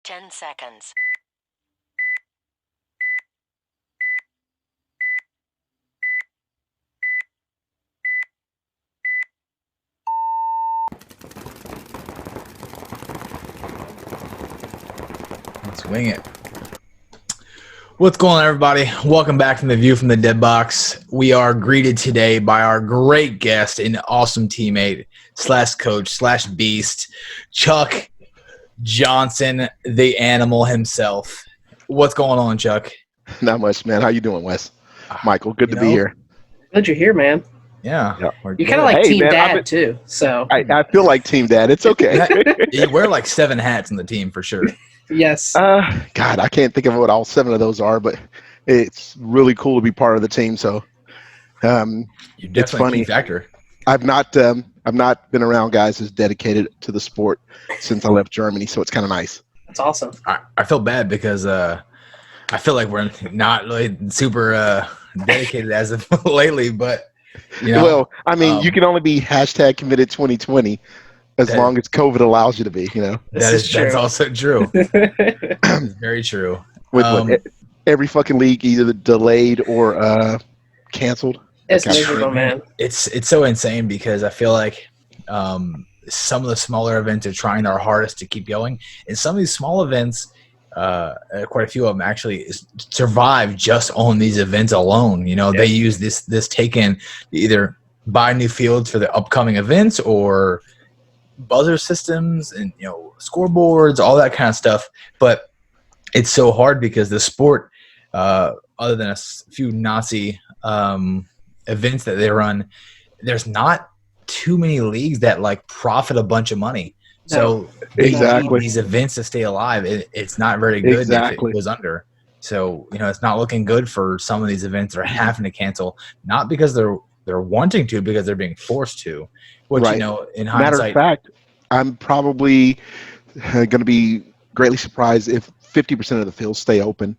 10 seconds. Let's wing it. What's going on, everybody? Welcome back from the View from the Dead Box. We are greeted today by our great guest and awesome teammate slash coach slash beast, Chuck Johnson, the animal himself. What's going on, Chuck? Not much, man. How you doing, Wes? Michael, good to be here. Glad you're here, man. Yeah. You're kind of like Team man, Dad, too. So I feel like Team Dad. It's okay. You wear like 7 hats on the team for sure. yes. God, I can't think of what all 7 of those are, but it's really cool to be part of the team. So You're it's definitely a funny. key factor. I've not been around guys as dedicated to the sport since I left Germany, so it's kind of nice. That's awesome. I feel bad because I feel like we're not really super dedicated as of lately, but you know, Well, I mean, you can only be hashtag committed 2020 as long as COVID allows you to be, you know. This that's also true. It's very true. With every fucking league either delayed or canceled. It's Okay. miserable, man. It's so insane because I feel like some of the smaller events are trying their hardest to keep going, and some of these small events, quite a few of them actually survive just on these events alone. You know, they use this take-in to either buy new fields for the upcoming events or buzzer systems and, you know, scoreboards, all that kind of stuff. But it's so hard because the sport, other than a few Nazi events that they run, there's not too many leagues that like profit a bunch of money. So they need these events to stay alive. It's not very good if it goes under. So, you know, it's not looking good for some of these events that are having to cancel, not because they're wanting to, because they're being forced to. Which, you know, in hindsight, matter of fact, I'm probably going to be greatly surprised if 50% of the fields stay open.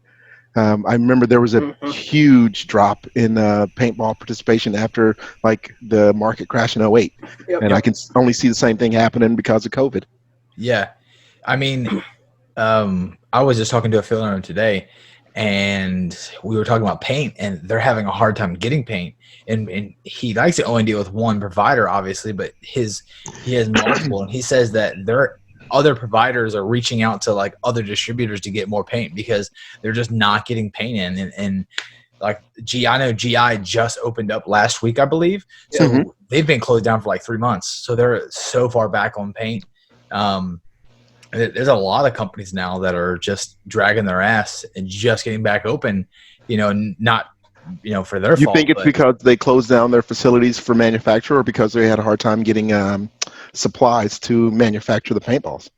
I remember there was a huge drop in paintball participation after like the market crash in 08. I can only see the same thing happening because of COVID. Yeah. I mean, I was just talking to a field owner today, and we were talking about paint, and they're having a hard time getting paint. And he likes to only deal with one provider, obviously, but he has multiple, and he says that other providers are reaching out to like other distributors to get more paint because they're just not getting paint in. And like I know GI just opened up last week, I believe. So they've been closed down for like 3 months. So they're so far back on paint. There's a lot of companies now that are just dragging their ass and just getting back open, you know, not, you know, for their fault. You think it's because they closed down their facilities for manufacture, or because they had a hard time getting supplies to manufacture the paintballs?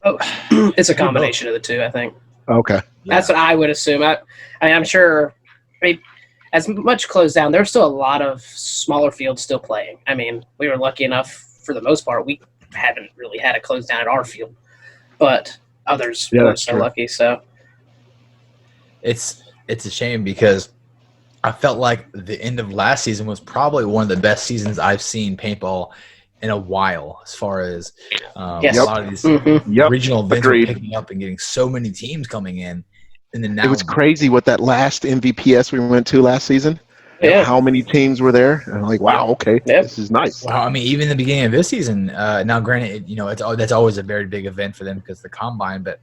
Oh, it's a combination of the two, I think. Okay. That's what I would assume. I'm sure. I mean, as much closed down, there's still a lot of smaller fields still playing. I mean, we were lucky enough, for the most part, we haven't really had a close down at our field, but others weren't so lucky. So it's a shame because I felt like the end of last season was probably one of the best seasons I've seen paintball in a while, as far as a lot of these regional events are picking up and getting so many teams coming in. And then now it was crazy with that last MVPS we went to last season. Yeah. How many teams were there? And I'm like, wow, okay, this is nice. Wow, I mean, even in the beginning of this season, now granted, you know, that's always a very big event for them because of the combine, but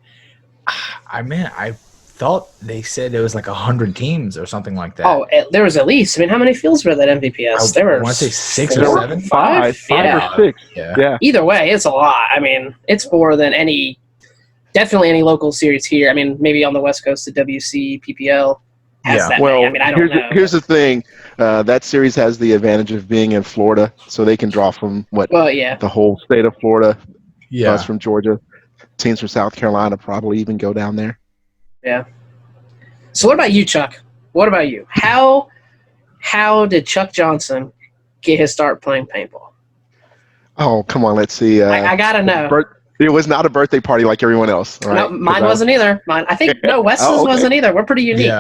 I thought they said it was like 100 teams or something like that. Oh, there was at least. I mean, how many fields were that MVPS? There were, I want to say 6 4, or 7? Five or 6. Yeah. Either way, it's a lot. I mean, it's more than definitely any local series here. I mean, maybe on the West Coast, the WC, PPL has that many. I mean, I don't know. Here's the thing. That series has the advantage of being in Florida, so they can draw from the whole state of Florida. Yeah. Us from Georgia. Teams from South Carolina probably even go down there. Yeah. So what about you, Chuck? What about you? How did Chuck Johnson get his start playing paintball? Oh, come on. Let's see. I got to know. It was not a birthday party like everyone else. Right? No, mine wasn't either. I think, Wes's wasn't either. We're pretty unique.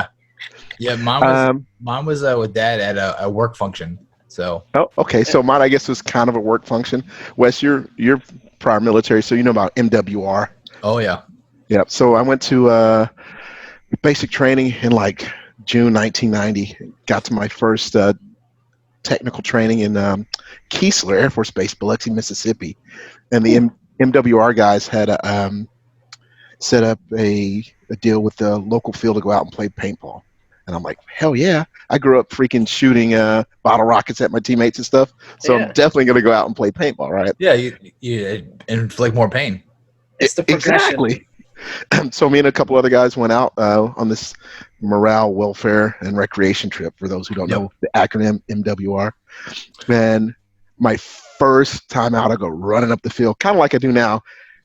Yeah, mine was with Dad at a work function. So. Oh, okay. So mine, I guess, was kind of a work function. Wes, you're prior military, so you know about MWR. Oh, yeah. Yeah. So I went to basic training in like June 1990. Got to my first technical training in Keesler Air Force Base, Biloxi, Mississippi, and the MWR guys had set up a deal with the local field to go out and play paintball. And I'm like, hell yeah! I grew up freaking shooting bottle rockets at my teammates and stuff, so I'm definitely gonna go out and play paintball, right? Yeah, you inflict more pain. It's the progression. Exactly. So me and a couple other guys went out on this morale, welfare, and recreation trip. For those who don't know the acronym MWR, and my first time out, I go running up the field, kind of like I do now,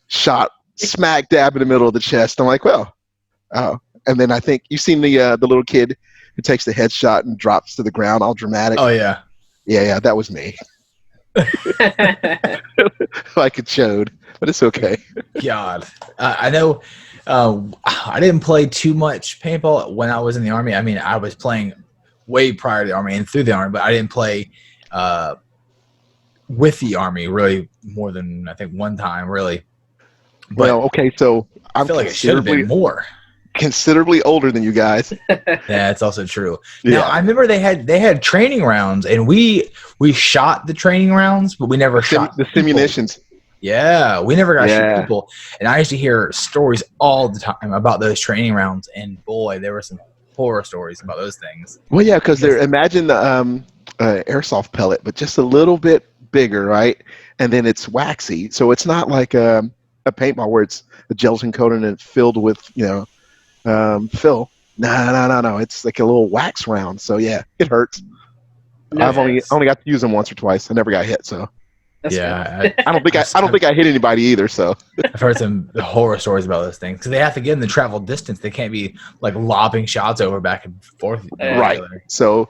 shot smack dab in the middle of the chest. I'm like, well, oh. And then I think you've seen the little kid who takes the headshot and drops to the ground, all dramatic. Oh yeah, yeah, that was me. Like it showed, but it's okay. God, I know. I didn't play too much paintball when I was in the Army. I mean, I was playing way prior to the Army and through the Army, but I didn't play with the Army really more than I think one time, really. But well, okay, so I feel like it should have been more. Considerably older than you guys. That's also true. Now I remember they had training rounds, and we shot the training rounds, but we never shot the simunitions. Yeah, we never got to shoot people. And I used to hear stories all the time about those training rounds, and boy, there were some horror stories about those things. Well, yeah, because imagine the airsoft pellet, but just a little bit bigger, right? And then it's waxy, so it's not like a paintball where it's a gelatin coated and filled with fill. No. It's like a little wax round. So yeah, it hurts. No, I've only got to use them once or twice. I never got hit. So that's yeah, I don't think I hit anybody either. So I've heard some horror stories about those things because they have to get in the travel distance. They can't be like lobbing shots over back and forth. Right. So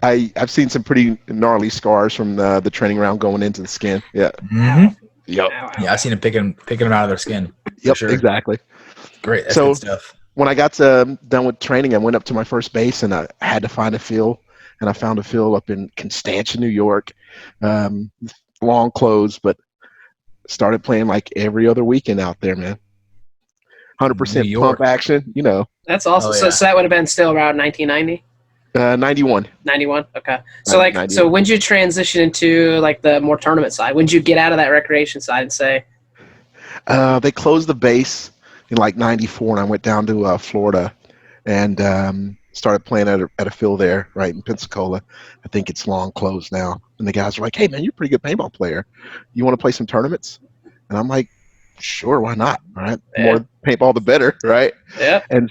I've seen some pretty gnarly scars from the training round going into the skin. Yeah. Mm-hmm. Yep. Yeah, I've seen them picking them out of their skin. Yep. Sure. Exactly. Great. That's good stuff. When I got done with training, I went up to my first base and I had to find a field, and I found a field up in Constantia, New York. Long closed, but started playing like every other weekend out there, man. 100% pump action, That's awesome. Oh, yeah. So that would have been still around 1990? 91. 91. Okay. So so when did you transition into like the more tournament side? When did you get out of that recreation side and say? They closed the base in like 94, and I went down to Florida and started playing at a field there, right in Pensacola. I think it's long closed now. And the guys were like, "Hey man, you're a pretty good paintball player. You want to play some tournaments?" And I'm like, "Sure, why not? All right, the more paintball, the better, right?" Yeah. And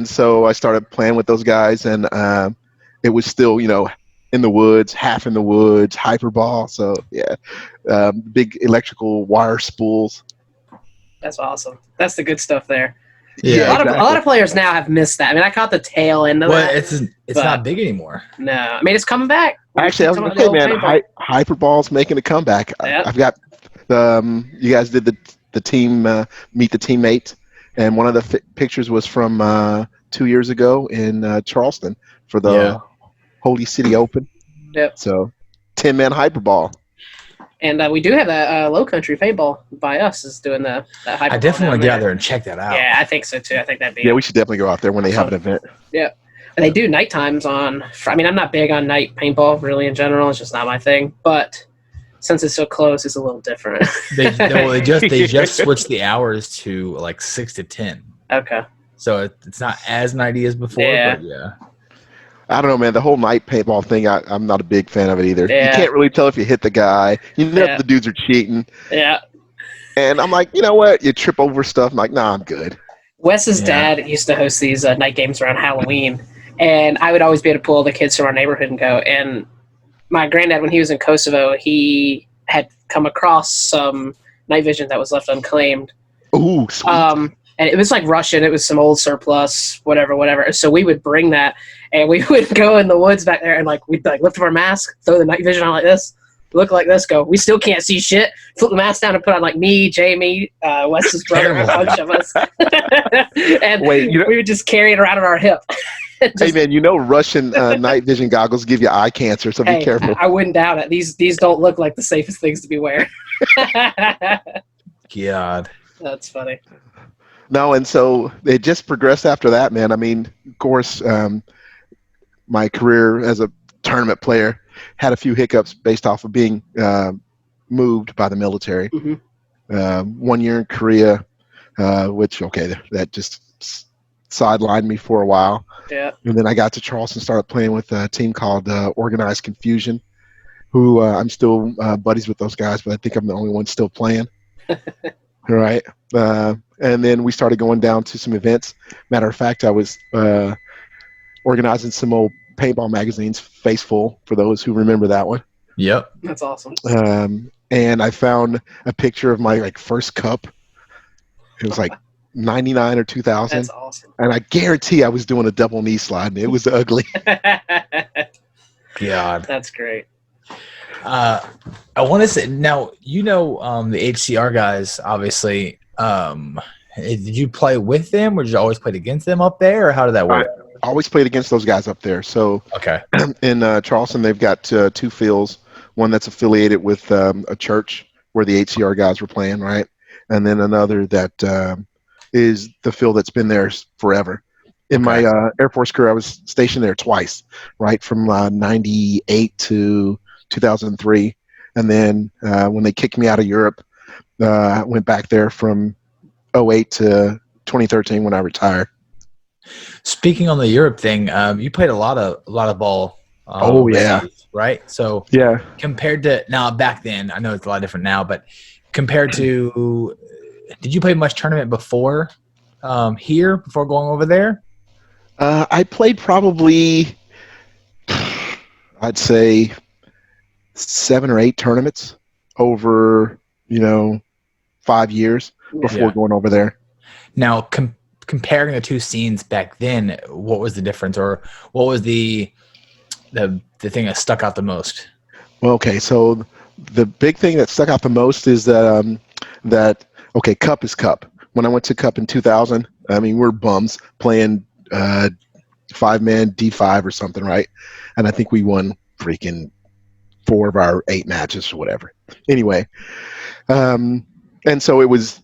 so I started playing with those guys, and it was still, in the woods, half in the woods, hyperball. So yeah, big electrical wire spools. That's awesome. That's the good stuff there. Yeah, a lot of players now have missed that. I mean, I caught the tail end of that. It's not big anymore. No, I mean it's coming back. Actually, I was gonna say, man, hyperball's making a comeback. Yep. I've got you guys did the team meet the teammate, and one of the pictures was from 2 years ago in Charleston for the Holy City Open. Yep. So 10-man hyperball. And we do have that Low Country Paintball by us is doing that hyperball. I definitely want to get out there and check that out. Yeah, I think so too. I think that'd be. Yeah, we should definitely go out there when they have an event. Yeah. And they do night times on. I mean, I'm not big on night paintball really in general. It's just not my thing. But since it's so close, it's a little different. they just switched the hours to like 6 to 10. Okay. So it's not as nighty as before. Yeah. But yeah. I don't know, man. The whole night paintball thing, I'm not a big fan of it either. Yeah. You can't really tell if you hit the guy. You know if the dudes are cheating. Yeah. And I'm like, you know what? You trip over stuff. I'm like, nah, I'm good. Wes's dad used to host these night games around Halloween, and I would always be able to pull the kids from our neighborhood and go. And my granddad, when he was in Kosovo, he had come across some night vision that was left unclaimed. Ooh, sweet. And it was like Russian. It was some old surplus, whatever. So we would bring that, and we would go in the woods back there, and like we'd like lift up our mask, throw the night vision on like this, look like this, go. We still can't see shit. Flip the mask down and put on like me, Jamie, Wes's brother, a bunch of us, and we would just carry it around on our hip. Hey man, Russian night vision goggles give you eye cancer, so be careful. I wouldn't doubt it. These don't look like the safest things to be wearing. God, that's funny. No, and so it just progressed after that, man. I mean, of course, my career as a tournament player had a few hiccups based off of being moved by the military. Hmm. 1 year in Korea, which, okay, that just sidelined me for a while. Yeah. And then I got to Charleston, started playing with a team called Organized Confusion, who I'm still buddies with those guys, but I think I'm the only one still playing. Right. And then we started going down to some events. Matter of fact, I was organizing some old paintball magazines, Faceful, for those who remember that one. Yep. That's awesome. And I found a picture of my first cup. It was like 99 or 2000. That's awesome. And I guarantee I was doing a double knee slide, and it was ugly. God. That's great. I want to say now, the HCR guys, obviously. Did you play with them, or did you always play against them up there, or how did that work? I always played against those guys up there. So Okay. in Charleston, they've got two fields. One that's affiliated with a church where the HCR guys were playing, right? And then another that is the field that's been there forever. In my Air Force career, I was stationed there twice, right, from 98 to 2003. And then when they kicked me out of Europe, I went back there from 08 to 2013 when I retired. Speaking on the Europe thing, you played a lot of ball. Oh, yeah. Right. So Yeah. compared to now, back then, I know it's a lot different now, but compared to, did you play much tournament before here, before going over there? I played probably, I'd say, 7 or 8 tournaments over, 5 years before going over there. Now, comparing the two scenes back then, what was the difference, or what was the thing that stuck out the most? Well, okay, so the big thing that stuck out the most is that Cup is Cup. When I went to Cup in 2000, I mean, we're bums playing 5-man D5 or something, right? And I think we won freaking 4 of our 8 matches or whatever. Anyway, and so it was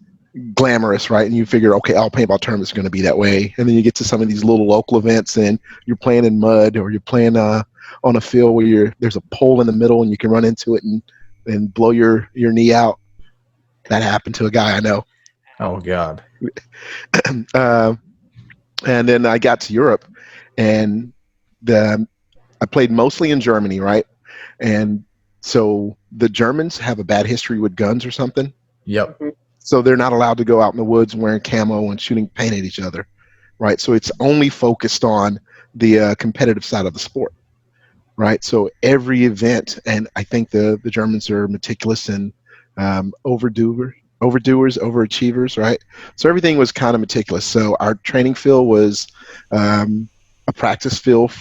glamorous, right? And you figure, okay, all paintball tournaments are going to be that way. And then you get to some of these little local events, and you're playing in mud, or you're playing on a field where there's a pole in the middle, and you can run into it and blow your knee out. That happened to a guy I know. Oh God. And then I got to Europe, and I played mostly in Germany, right? And so the Germans have a bad history with guns or something. Yep. So they're not allowed to go out in the woods wearing camo and shooting paint at each other, right? So it's only focused on the competitive side of the sport, right? So every event, and I think the Germans are meticulous and overdoers, overachievers, right? So everything was kind of meticulous. So our training field was a practice field,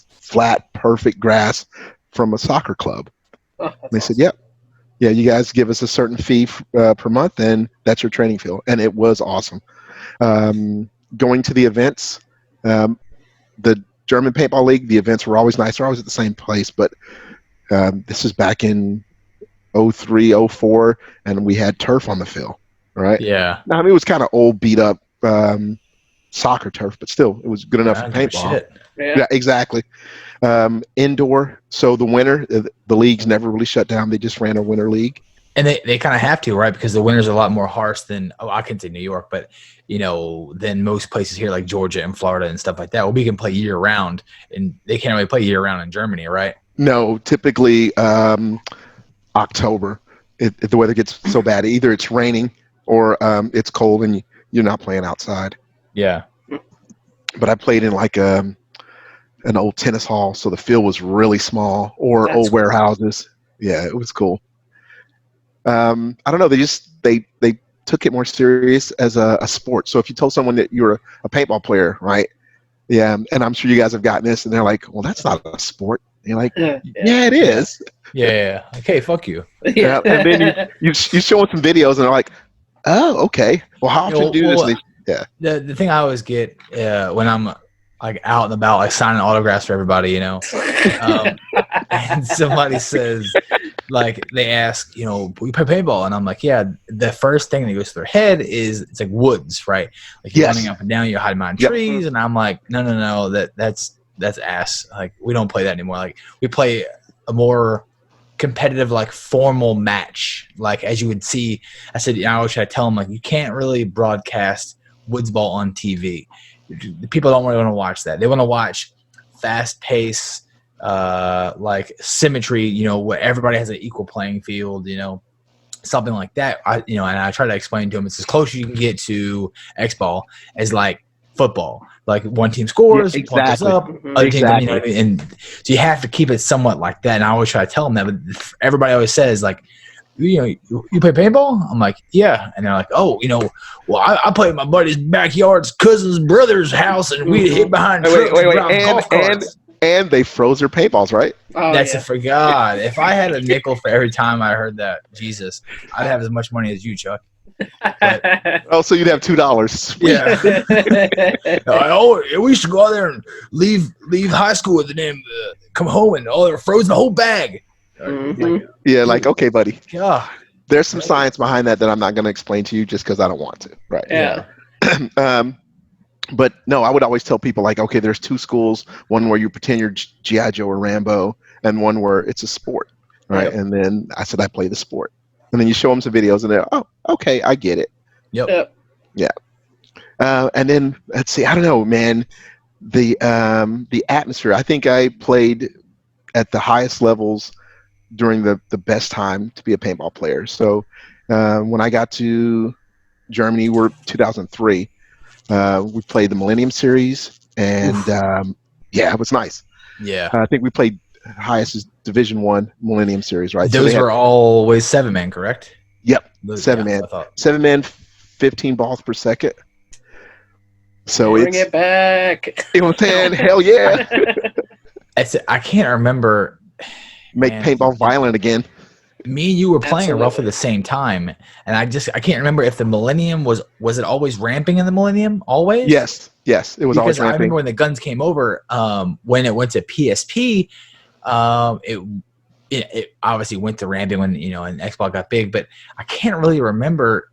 flat, perfect grass from a soccer club. Oh, They said, yep. Yeah, you guys give us a certain fee per month, and that's your training field. And it was awesome. Going to the events, the German Paintball League, the events were always nice. They're always at the same place, but this is back in 03, 04, and we had turf on the field, right? Yeah. Now, I mean, it was kind of old, beat up soccer turf, but still, it was good enough for paintball. Shit. Yeah, exactly. Indoor. So the winter, the leagues never really shut down. They just ran a winter league. And they kind of have to, right? Because the winters are a lot more harsh than, I can say New York, but, than most places here like Georgia and Florida and stuff like that. Well, we can play year round, and they can't really play year round in Germany, right? No, typically October, if the weather gets so bad. Either it's raining or it's cold and you're not playing outside. Yeah. But I played in like an old tennis hall, so the field was really small, or That's old cool. warehouses. Yeah, it was cool. I don't know. They took it more serious as a sport. So if you told someone that you're a paintball player, right? Yeah, and I'm sure you guys have gotten this, and they're like, "Well, that's not a sport." And you're like, "Yeah, it is." Yeah. Okay, fuck you. Yeah. And then you show them some videos, and they're like, "Oh, okay. Well, how often do this?" And The thing I always get when I'm like out and about, like signing autographs for everybody, and somebody says, like they ask, we play paintball, and I'm like, yeah. The first thing that goes through their head is it's like woods, right? Like you're running up and down, you're hiding behind trees, and I'm like, no, that's ass. Like we don't play that anymore. Like we play a more competitive, like formal match. Like as you would see, I said, I always try to tell them like you can't really broadcast woods ball on TV. People don't really want to watch that. They want to watch fast pace, like symmetry, where everybody has an equal playing field, something like that. And I try to explain to them it's as close as you can get to X ball as like football. Like one team scores, one goes up, other team, and so you have to keep it somewhat like that. And I always try to tell them that, but everybody always says like, you play paintball? I'm like, yeah. And they're like, oh, well, I play in my buddy's backyard's cousin's brother's house, and we hit behind trucks and golf carts. And they froze their paintballs, right? Oh, that's a for God. If I had a nickel for every time I heard that, Jesus, I'd have as much money as you, Chuck. But, so you'd have $2. Yeah. We used to go out there and leave high school with them, come home and they're frozen the whole bag. Yeah, like okay, buddy. God. There's some science behind that I'm not going to explain to you just because I don't want to. Right. Yeah. But no, I would always tell people like, okay, there's two schools, one where you pretend you're G.I. Joe or Rambo, and one where it's a sport, right? Yep. And then I said I play the sport, and then you show them some videos, and they're, oh, okay, I get it. Yep. Yeah. And then let's see, I don't know, man, the atmosphere. I think I played at the highest levels during the best time to be a paintball player. So when I got to Germany, we're 2003. We played the Millennium Series, and it was nice. Yeah, I think we played highest is Division I Millennium Series, right? Those were always 7-man, correct? Yep, 7-man. 7-man, 15 balls per second. So bring it back. You know what I'm saying? Hell yeah! I can't remember. Make paintball violent again. Me and you were playing at roughly the same time, and I can't remember if the Millennium was it always ramping in the Millennium always? Yes, it was always ramping. I remember when the guns came over, when it went to PSP, it obviously went to ramping when and Xbox got big, but I can't really remember.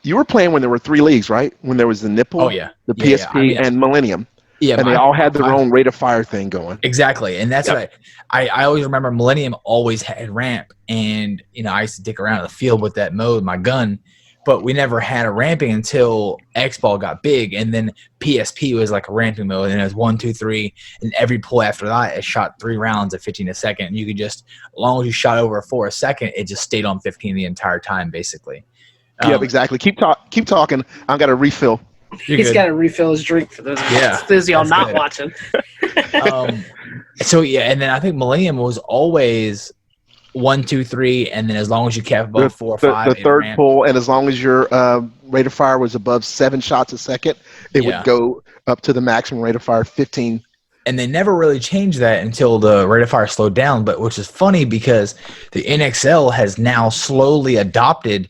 You were playing when there were 3 leagues, right? When there was the Nipple, the PSP, and Millennium. Yeah, and they all had their own rate of fire thing going. Exactly, and that's what I always remember. Millennium always had ramp, and I used to dick around in the field with that mode, my gun, but we never had a ramping until X-Ball got big, and then PSP was like a ramping mode, and it was 1, 2, 3, and every pull after that, it shot 3 rounds at 15 a second, and you could just, as long as you shot over 4 a second, it just stayed on 15 the entire time, basically. Exactly. Keep talking. I've got a refill. He's got to refill his drink for those of y'all not watching. And then I think Millennium was always 1, 2, 3, and then as long as you kept above 4 or 5, the third pull, and as long as your rate of fire was above 7 shots a second, it would go up to the maximum rate of fire 15. And they never really changed that until the rate of fire slowed down. But which is funny because the NXL has now slowly adopted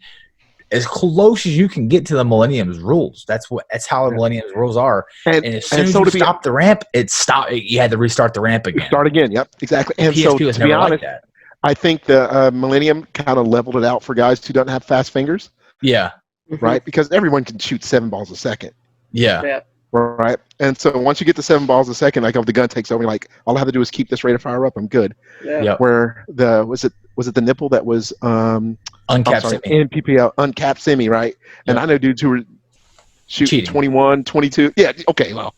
as close as you can get to the Millennium's rules. That's how the Millennium's rules are. And as soon as you stop the ramp, it stopped. You had to restart the ramp again. Start again. Yep, exactly. And PSP so was to be never honest, like that. I think the Millennium kind of leveled it out for guys who don't have fast fingers. Yeah. Right, because everyone can shoot 7 balls a second. Yeah. Right, and so once you get to 7 balls a second, like if the gun takes over, like all I have to do is keep this rate of fire up, I'm good. Yeah. Where was it the Nipple that was uncapped semi. NPPL uncapped semi, right? And I know dudes who were shooting 21, 22. Yeah, okay, well,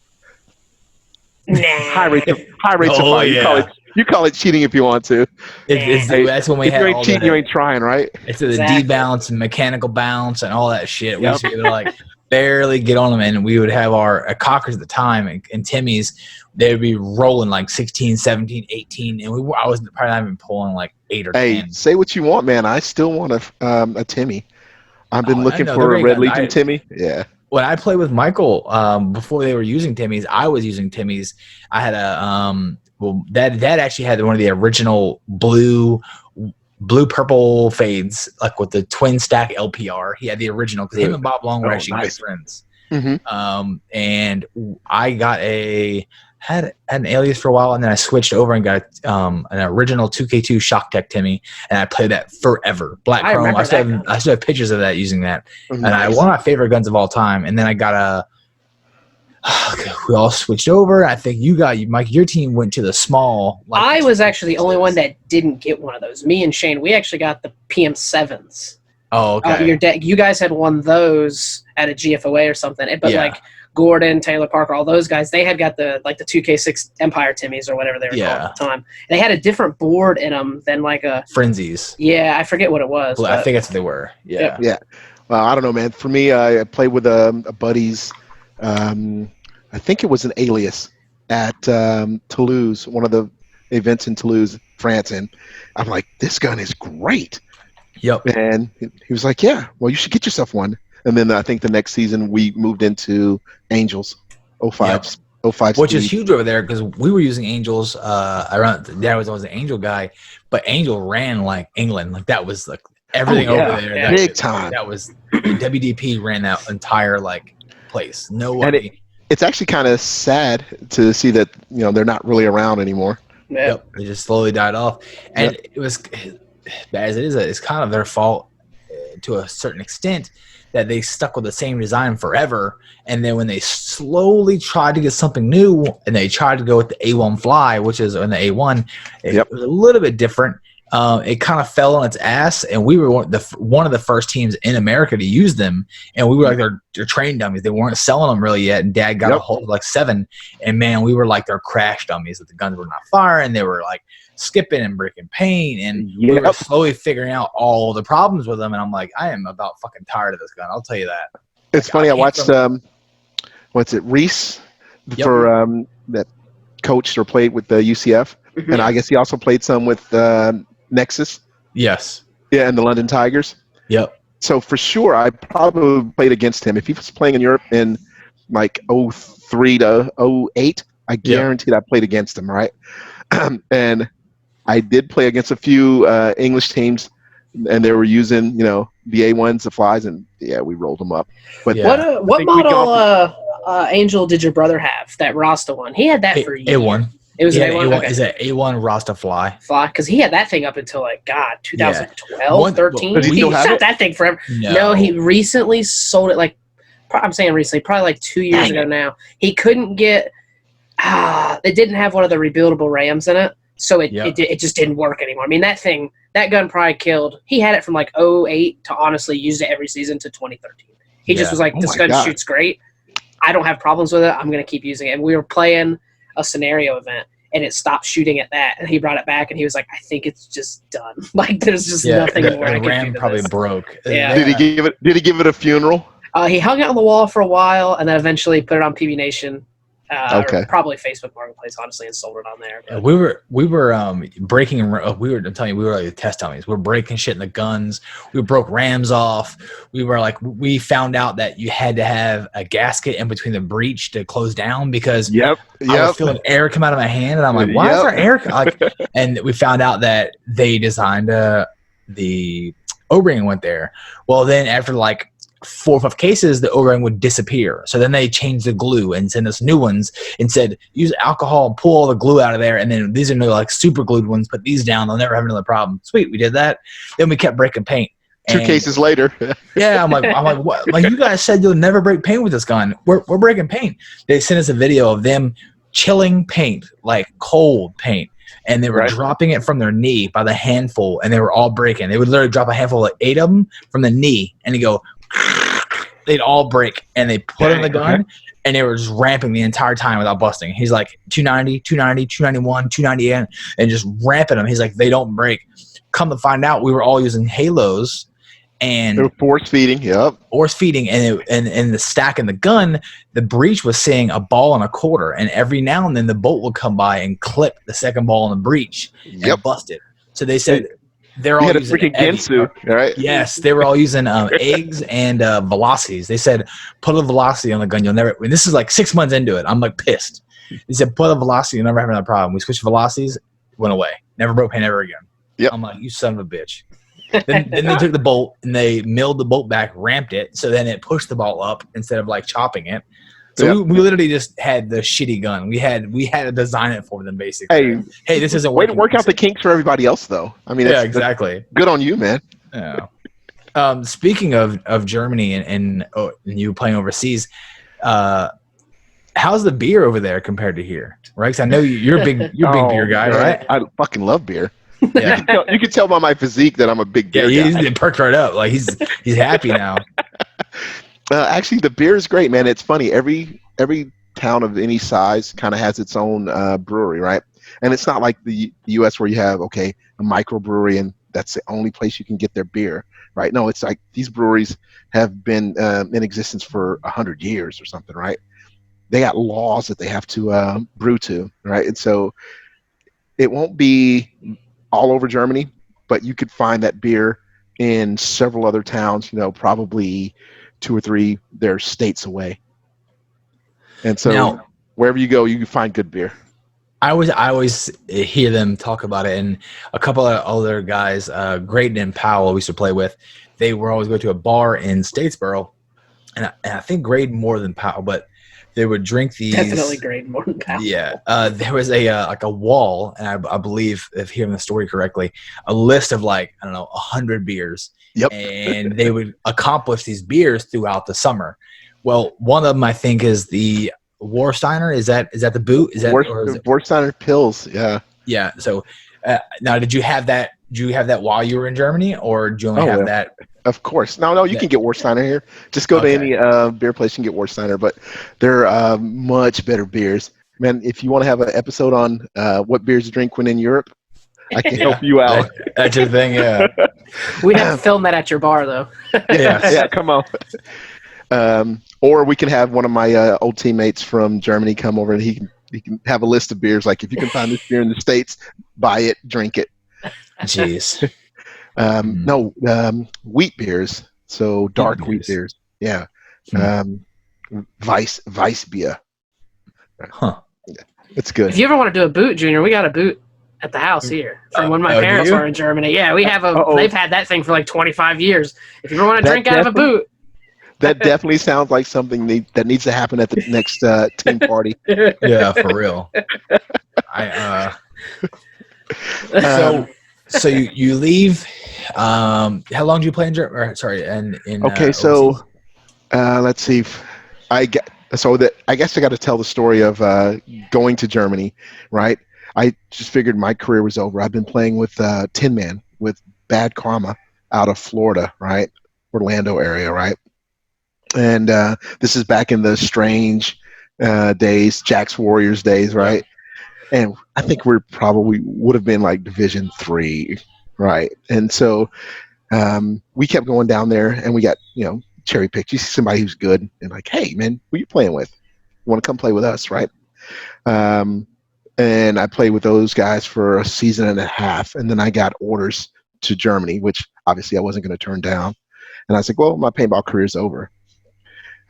high rates of fire. You call it cheating if you want to. That's when we had. If you ain't cheating, you ain't trying, right? It's the D-bounce and mechanical bounce and all that shit. We used to be able to like barely get on them, and we would have our cockers at the time and Timmy's. They would be rolling like 16, 17, 18, and I was probably not even pulling like 8 or 10. Hey, say what you want, man. I still want a Timmy. I've been looking for a Red Legion Timmy. Yeah. When I played with Michael, before they were using Timmy's, I was using Timmy's. I had a Dad actually had one of the original blue purple fades, like with the twin stack LPR. He had the original because him and Bob Long were actually good friends. Mm-hmm. And I got a had an Alias for a while, and then I switched over and got an original 2K2 Shock Tech Timmy, and I played that forever. Black Chrome. I still have pictures of that using that. Nice. And one of my favorite guns of all time. And then I got we all switched over. I think Mike, your team went to the small. I was actually the only one that didn't get one of those. Me and Shane, we actually got the PM7s. Oh, okay. You guys had won those at a GFOA or something. But like Gordon, Taylor Parker, all those guys, they had got the 2K6 Empire Timmies or whatever they were called at the time. They had a different board in them than like a Frenzies. Yeah, I forget what it was. Well, I think that's what they were. Yeah. Yeah. Well, I don't know, man. For me, I played with a buddy's. I think it was an Alias at Toulouse, one of the events in Toulouse, France, and I'm like, this gun is great. Yep. And he was like, yeah, well, you should get yourself one. And then I think the next season we moved into Angels, 05. Which is huge over there because we were using Angels. Dad was always an Angel guy, but Angel ran like England. Like that was like everything over there. Yeah. Big time. That was WDP ran that entire like place. Nobody. It's actually kind of sad to see that they're not really around anymore. Yep. They just slowly died off, and it was bad as it is. It's kind of their fault to a certain extent that they stuck with the same design forever, and then when they slowly tried to get something new and they tried to go with the A1 Fly, which is in the A1, it was a little bit different. It kind of fell on its ass, and we were one of the first teams in America to use them, and we were like their training dummies. They weren't selling them really yet, and Dad got a hold of like 7, and man, we were like their crash dummies. That the guns were not firing, they were like skipping and breaking paint, and we were slowly figuring out all the problems with them. And I'm like, I am about fucking tired of this gun. I'll tell you that. It's funny. I watched Reese for that coached or played with the UCF, and I guess he also played some with Nexus. Yes. Yeah, and the London Tigers. Yep. So for sure, I probably played against him. If he was playing in Europe in like 03 to 08, I guaranteed I played against him, right? And I did play against a few English teams, and they were using, the A1s, the Flies, and we rolled them up. But what model Angel did your brother have? That Rasta one? He had that for years. A1. It was an A1. Okay. Is that A1 Rasta Fly? Because he had that thing up until 2012, 13. He shot that thing forever. No, he recently sold it. I'm saying recently, probably 2 years ago now. He couldn't get. It didn't have one of the rebuildable rams in it, so it just didn't work anymore. I mean, that gun probably killed. He had it from 08 to honestly used it every season to 2013. He just was like, this gun shoots great. I don't have problems with it. I'm going to keep using it. And we were playing a scenario event, and it stopped shooting at that. And he brought it back, and he was like, I think it's just done. There's just nothing more I can do. The ram probably broke. Yeah. Did he give it a funeral? He hung it on the wall for a while, and then eventually put it on PB Nation. Or probably Facebook Marketplace, honestly, and sold it on there. But. We were breaking. I'm telling you, we were like test dummies. We were breaking shit in the guns. We broke rams off. We found out that you had to have a gasket in between the breech to close down because I was feeling air come out of my hand, and I'm like, why is there air? And we found out that they designed the O-ring went there. Well, then after 4 or 5 cases, the O-ring would disappear. So then they changed the glue and sent us new ones and said, use alcohol and pull all the glue out of there. And then these are new super glued ones. Put these down. They'll never have another problem. Sweet. We did that. Then we kept breaking paint. 2 cases later. I'm like, what? Like, you guys said you'll never break paint with this gun. We're breaking paint. They sent us a video of them chilling paint, like cold paint. And they were dropping it from their knee by the handful, and they were all breaking. They would literally drop a handful, 8 of them from the knee, and they go, they'd all break, and they put in the gun, and they were just ramping the entire time without busting. He's like 290, 290, 291, 298, and just ramping them. He's like, they don't break. Come to find out, we were all using halos, and they were force feeding. Force feeding, and the stack in the gun, the breech was seeing a ball and a quarter, and every now and then the bolt would come by and clip the second ball in the breech and bust it. So they said. They're all using freaking Gensu, right? Yes, they were all using eggs and velocities. They said, put a velocity on the gun. You'll never. And this is 6 months into it. I'm pissed. They said, put a velocity. You'll never have another problem. We switched velocities, went away. Never broke paint ever again. Yep. I'm like, you son of a bitch. then they took the bolt and they milled the bolt back, ramped it, so then it pushed the ball up instead of chopping it. So Yep. we literally just had the shitty gun. We had to design it for them basically. Hey, this isn't Way working. to work out the kinks for everybody else, though. I mean, Yeah, that's exactly. good on you, man. Yeah. Speaking of Germany and you playing overseas, how's the beer over there compared to here? Right? 'Cause I know you're a big beer guy, man. right? I fucking love beer. Yeah. You can tell by my physique that I'm a big beer guy. He's perked right up. Like he's happy now. Actually, the beer is great, man. It's funny. Every town of any size kind of has its own brewery, right? And it's not like the U.S. where you have a microbrewery and that's the only place you can get their beer, right? No, it's like these breweries have been in existence for 100 years or something, right? They got laws that they have to brew to, right? And so it won't be all over Germany, but you could find that beer in several other towns, probably 2 or 3 their states away. And so Now, wherever you go, you can find good beer. I always hear them talk about it, and a couple of other guys, Graydon and Powell, we used to play with. They were always go to a bar in Statesboro, and I think Graydon more than Powell, but they would drink these. Definitely Graydon more than Powell. Yeah, there was a wall, and I believe, if hearing the story correctly, a list of 100 beers. Yep. And they would accomplish these beers throughout the summer. Well, one of them I think is the Warsteiner. Is that the boot? Is that Warsteiner Pills? Yeah. Yeah. So now, did you have that? Did you have that while you were in Germany, or do you only have that? Of course. No, you can get Warsteiner here. Just go to any beer place and get Warsteiner, but they're much better beers. Man, if you want to have an episode on what beers to drink when in Europe, I can help you out. That's your thing, yeah. We'd have to film that at your bar, though. Yeah, come on. Or we can have one of my old teammates from Germany come over and he can have a list of beers. Like, if you can find this beer in the States, buy it, drink it. Jeez. Wheat beers. So dark wheat beers. Yeah. Weiss beer. Huh. It's good. If you ever want to do a boot, Junior, we got a boot at the house here from when my parents were in Germany. Yeah, we have they've had that thing for like 25 years. If you ever want to drink out of a boot. That definitely sounds like something that needs to happen at the next team party. Yeah, for real. So you leave. How long do you play in Germany? Sorry, okay, so let's see. I guess I got to tell the story of going to Germany, right? I just figured my career was over. I've been playing with Tin Man with Bad Karma out of Florida, right? Orlando area, right? And this is back in the Strange days, Jack's Warriors days, right? And I think we probably would have been like Division 3, right? And so we kept going down there, and we got cherry picked. You see somebody who's good, and like, hey man, who you playing with? You want to come play with us, right? And I played with those guys for a season and a half, and then I got orders to Germany, which obviously I wasn't going to turn down. And I was like, well, my paintball career's over.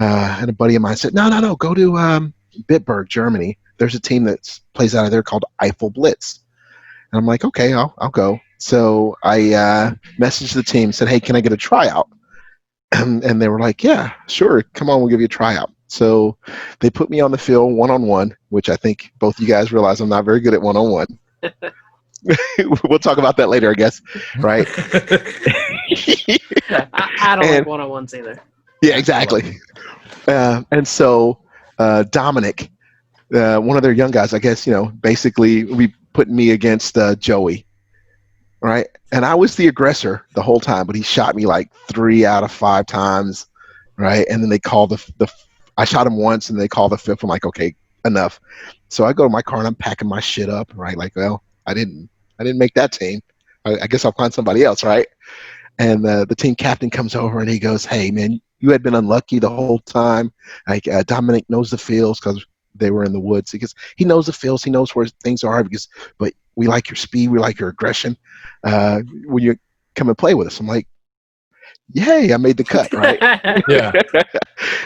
And a buddy of mine said, no, go to Bitburg, Germany. There's a team that plays out of there called Eiffel Blitz. And I'm like, okay, I'll go. So I messaged the team, said, hey, can I get a tryout? And they were like, yeah, sure. Come on, we'll give you a tryout. So they put me on the field one-on-one, which I think both you guys realize I'm not very good at one-on-one. We'll talk about that later, I guess. Right? I don't like one-on-ones either. Yeah, exactly. And so Dominic, one of their young guys, I guess, basically we put me against Joey, right? And I was the aggressor the whole time, but he shot me like 3 out of 5 times, right? And then they called I shot him once, and they called the 5th. I'm like, okay, enough. So I go to my car and I'm packing my shit up, right? Like, well, I didn't make that team. I guess I'll find somebody else, right? And the team captain comes over and he goes, hey man, you had been unlucky the whole time. Like Dominic knows the fields because they were in the woods. Because he knows the fields, he knows where things are. But we like your speed, we like your aggression. Will you come and play with us? I'm like, yay, I made the cut, right? Yeah.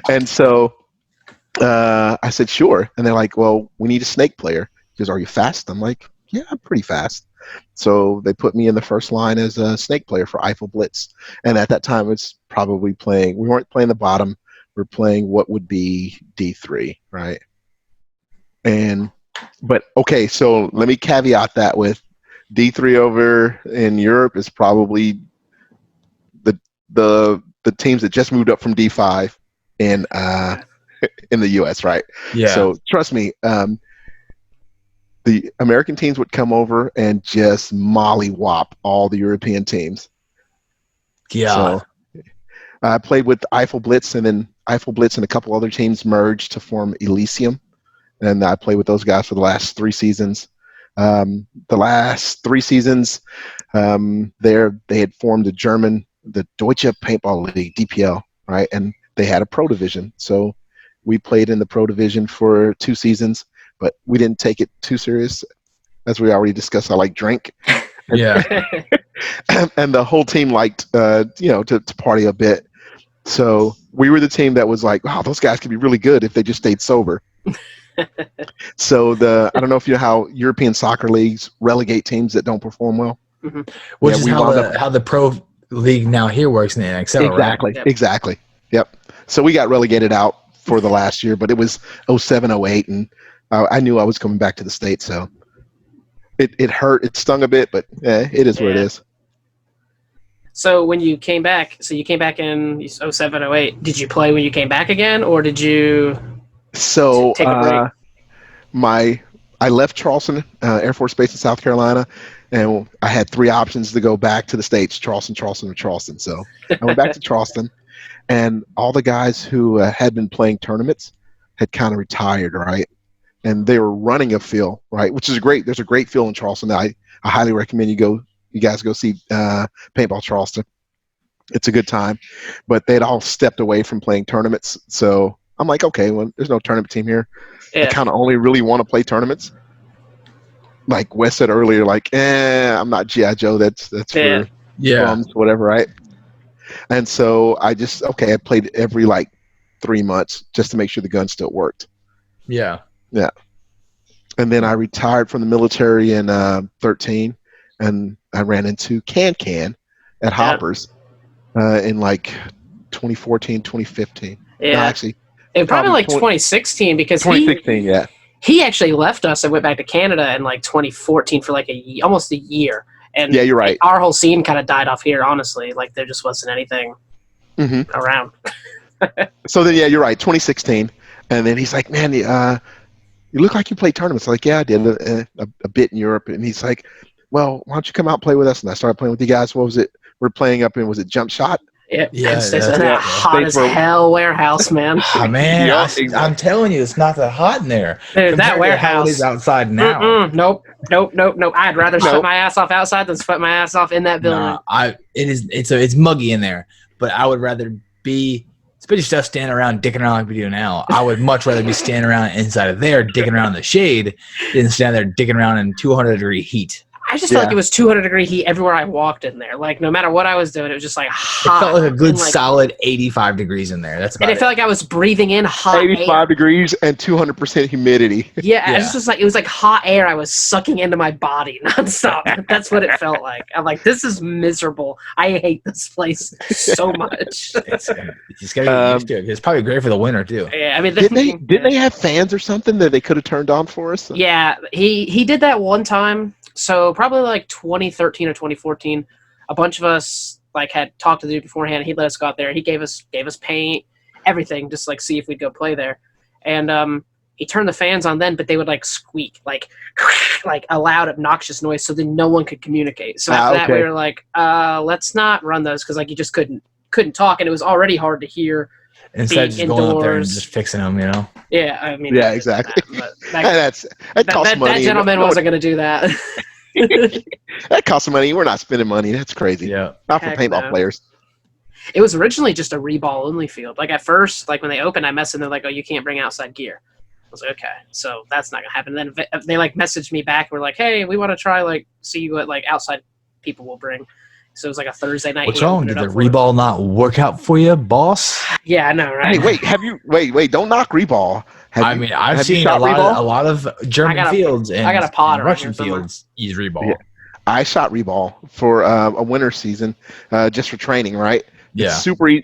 And so I said, sure. And they're like, well, we need a snake player. He goes, are you fast? I'm like, yeah, I'm pretty fast. So they put me in the first line as a snake player for Eiffel Blitz. And at that time, it's probably we weren't playing the bottom. we're playing what would be D3, right? But okay, so let me caveat that with D3 over in Europe is probably the teams that just moved up from D5 in the US, right? Yeah. So trust me, the American teams would come over and just mollywop all the European teams. Yeah. So I played with Eiffel Blitz, and then Eiffel Blitz and a couple other teams merged to form Elysium, and I played with those guys for the last 3 seasons. The last 3 seasons, they had formed the Deutsche Paintball League, DPL, right? And they had a pro division. So we played in the pro division for 2 seasons, but we didn't take it too serious. As we already discussed, I like drink. Yeah. And the whole team liked, to party a bit. So we were the team that was like, wow, those guys could be really good if they just stayed sober. So I don't know if you know how European soccer leagues relegate teams that don't perform well. Mm-hmm. Which is how the pro league now here works in the NXL, exactly, right? Exactly. Yep. So we got relegated out for the last year, but it was 07, 08, and I knew I was coming back to the States, so it hurt. It stung a bit, but it is what it is. So when you came back, in 07, 08, did you play when you came back again, or did you take a break? I left Charleston Air Force Base in South Carolina, and I had 3 options to go back to the States: Charleston, or Charleston. So I went back to Charleston, and all the guys who had been playing tournaments had kind of retired, right? And they were running a field, right? Which is great. There's a great field in Charleston that I highly recommend you guys go see Paintball Charleston. It's a good time. But they'd all stepped away from playing tournaments. So I'm like, okay, well, there's no tournament team here. Yeah. I kind of only really want to play tournaments. Like Wes said earlier, like, I'm not G.I. Joe. That's for bums, whatever, right? And so I played every 3 months just to make sure the gun still worked. Yeah. Yeah. And then I retired from the military in 13, and I ran into Can at Hoppers in 2014, 2015. Yeah. No, actually. It was probably 2016 because 2016, he actually left us and went back to Canada in 2014 for almost a year. And yeah, you're right. Our whole scene kind of died off here, honestly. There just wasn't anything around. So then, you're right. 2016, and then he's like, "Man, you look like you play tournaments." I'm like, yeah, I did a bit in Europe, and he's like, "Well, why don't you come out and play with us?" And I started playing with you guys. What was it? We're playing up in, was it Jump Shot? Yeah, that hot as hell warehouse, man. Oh, man, I'm telling you, it's not that hot in there. Dude, that warehouse is outside now. Nope. I'd rather sweat my ass off outside than sweat my ass off in that building. It's muggy in there, but I would rather be, especially stuff standing around dicking around like we do now. I would much rather be standing around inside of there dicking around in the shade than stand there dicking around in 200-degree heat. I just felt like it was 200-degree heat everywhere I walked in there. No matter what I was doing, it was just hot. It felt like a good solid 85 degrees in there. That's about it. And it felt like I was breathing in hot 85 air. degrees and 200% humidity. Yeah, it was just it was like hot air I was sucking into my body nonstop. That's what it felt like. I'm like, this is miserable. I hate this place so much. You just gotta get used to it. It's probably great for the winter too. Yeah, I mean, didn't they have fans or something that they could have turned on for us? Yeah, he did that one time. So probably 2013 or 2014, a bunch of us had talked to the dude beforehand. He let us go out there. He gave us paint, everything, just see if we'd go play there. And he turned the fans on then, but they would squeak, like a loud, obnoxious noise, so then no one could communicate. So after that, we were like, let's not run those because you just couldn't talk, and it was already hard to hear. Instead of just going up there and just fixing them, Yeah, I mean. Yeah, exactly. That costs money. That gentleman wasn't going to do that. That costs money. We're not spending money. That's crazy. Yeah. Not for paintball players. It was originally just a reball only field. At first, when they opened, I messaged them. They're like, "Oh, you can't bring outside gear." I was like, "Okay, so that's not gonna happen." And then they messaged me back. We're like, "Hey, we want to try see what outside people will bring." So it was a Thursday night. What's wrong? Did the reball not work out for you, boss? Yeah, I know, right? Hey, wait, don't knock reball. I've seen a lot of German fields and Russian fields use reball. Yeah. I shot reball for a winter season just for training, right? Yeah.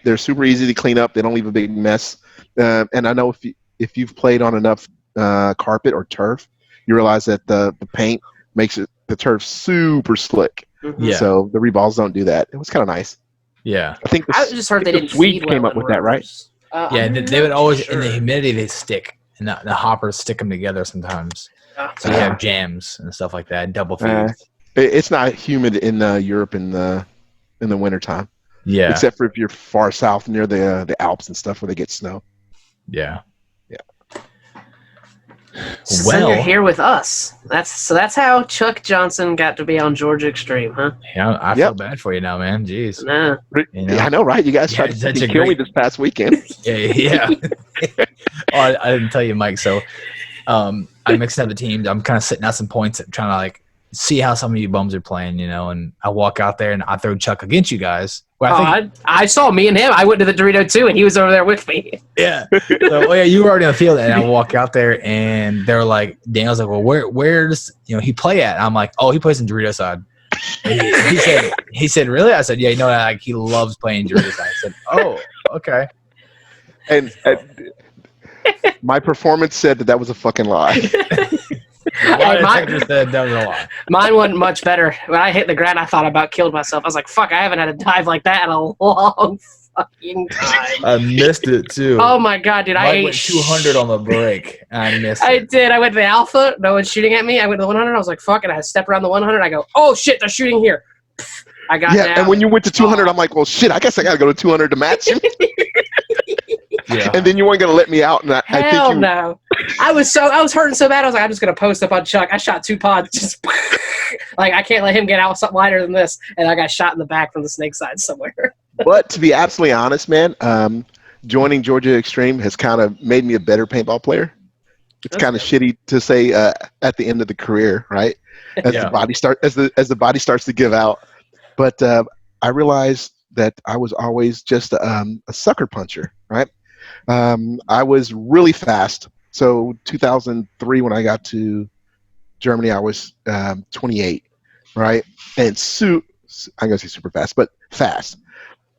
They're super easy to clean up. They don't leave a big mess. And I know if you've played on enough carpet or turf, you realize that the paint makes the turf super slick. Yeah. So the reballs don't do that. It was kind of nice. Yeah. I just heard they didn't Swedes feed came well up in with that, right? Rovers. Yeah, I'm they would not always in sure. the humidity they stick, and the hoppers stick them together sometimes. So you have jams and stuff like that, double feeds. It's not humid in Europe in the wintertime. Yeah. Except for if you're far south near the Alps and stuff where they get snow. Yeah. So you're here with us. That's how Chuck Johnson got to be on Georgia Extreme, huh? Yeah, I feel bad for you now, man. Jeez. Nah. You know? Yeah, I know, right? You guys tried to kill me this past weekend. Yeah. Oh, I didn't tell you, Mike. So I'm mixing up the teams. I'm kind of sitting out some points, trying to like see how some of you bums are playing, you know. And I walk out there and I throw Chuck against you guys. Well, I saw me and him. I went to the Dorito too, and he was over there with me. Yeah. So, you were already on the field, and I walk out there, and they're like, Daniel's like, well, where's he play at? And I'm like, oh, he plays in Dorito side. He said, really? I said, yeah, like he loves playing Dorito side. I said, oh, okay. And my performance said that was a fucking lie. Mine said that was a lie. Mine wasn't much better. When I hit the ground, I thought about killed myself. I was like, fuck, I haven't had a dive like that in a long fucking time. I missed it too. Oh my god, dude! I went 200 on the break. I missed it. I did. I went to the Alpha. No one's shooting at me. I went to the 100. I was like, fuck, and I step around the 100. I go, oh shit, they're shooting here. I got down. And when you went to 200, I'm like, well, shit, I guess I got to go to 200 to match you. Yeah. And then you weren't going to let me out. And I think no. I was hurting so bad. I was like, I'm just going to post up on Chuck. I shot 2 pods. Just like, I can't let him get out with something lighter than this. And I got shot in the back from the snake side somewhere. But to be absolutely honest, man, joining Georgia Extreme has kind of made me a better paintball player. It's kind of shitty to say at the end of the career, right? As the body starts to give out. But I realized that I was always just a sucker puncher, right? I was really fast. So 2003, when I got to Germany, I was 28, right? And I'm going to say super fast, but fast.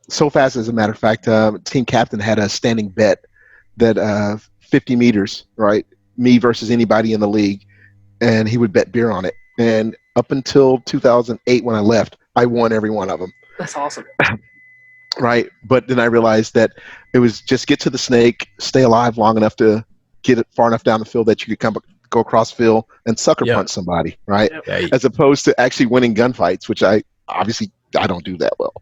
So fast, as a matter of fact, team captain had a standing bet that 50 meters, right? Me versus anybody in the league, and he would bet beer on it. And up until 2008, when I left, I won every one of them. That's awesome. Right, but then I realized that it was just get to the snake, stay alive long enough to get it far enough down the field that you could go across field and sucker punch somebody, right? Yep. As opposed to actually winning gunfights, which I don't do that well.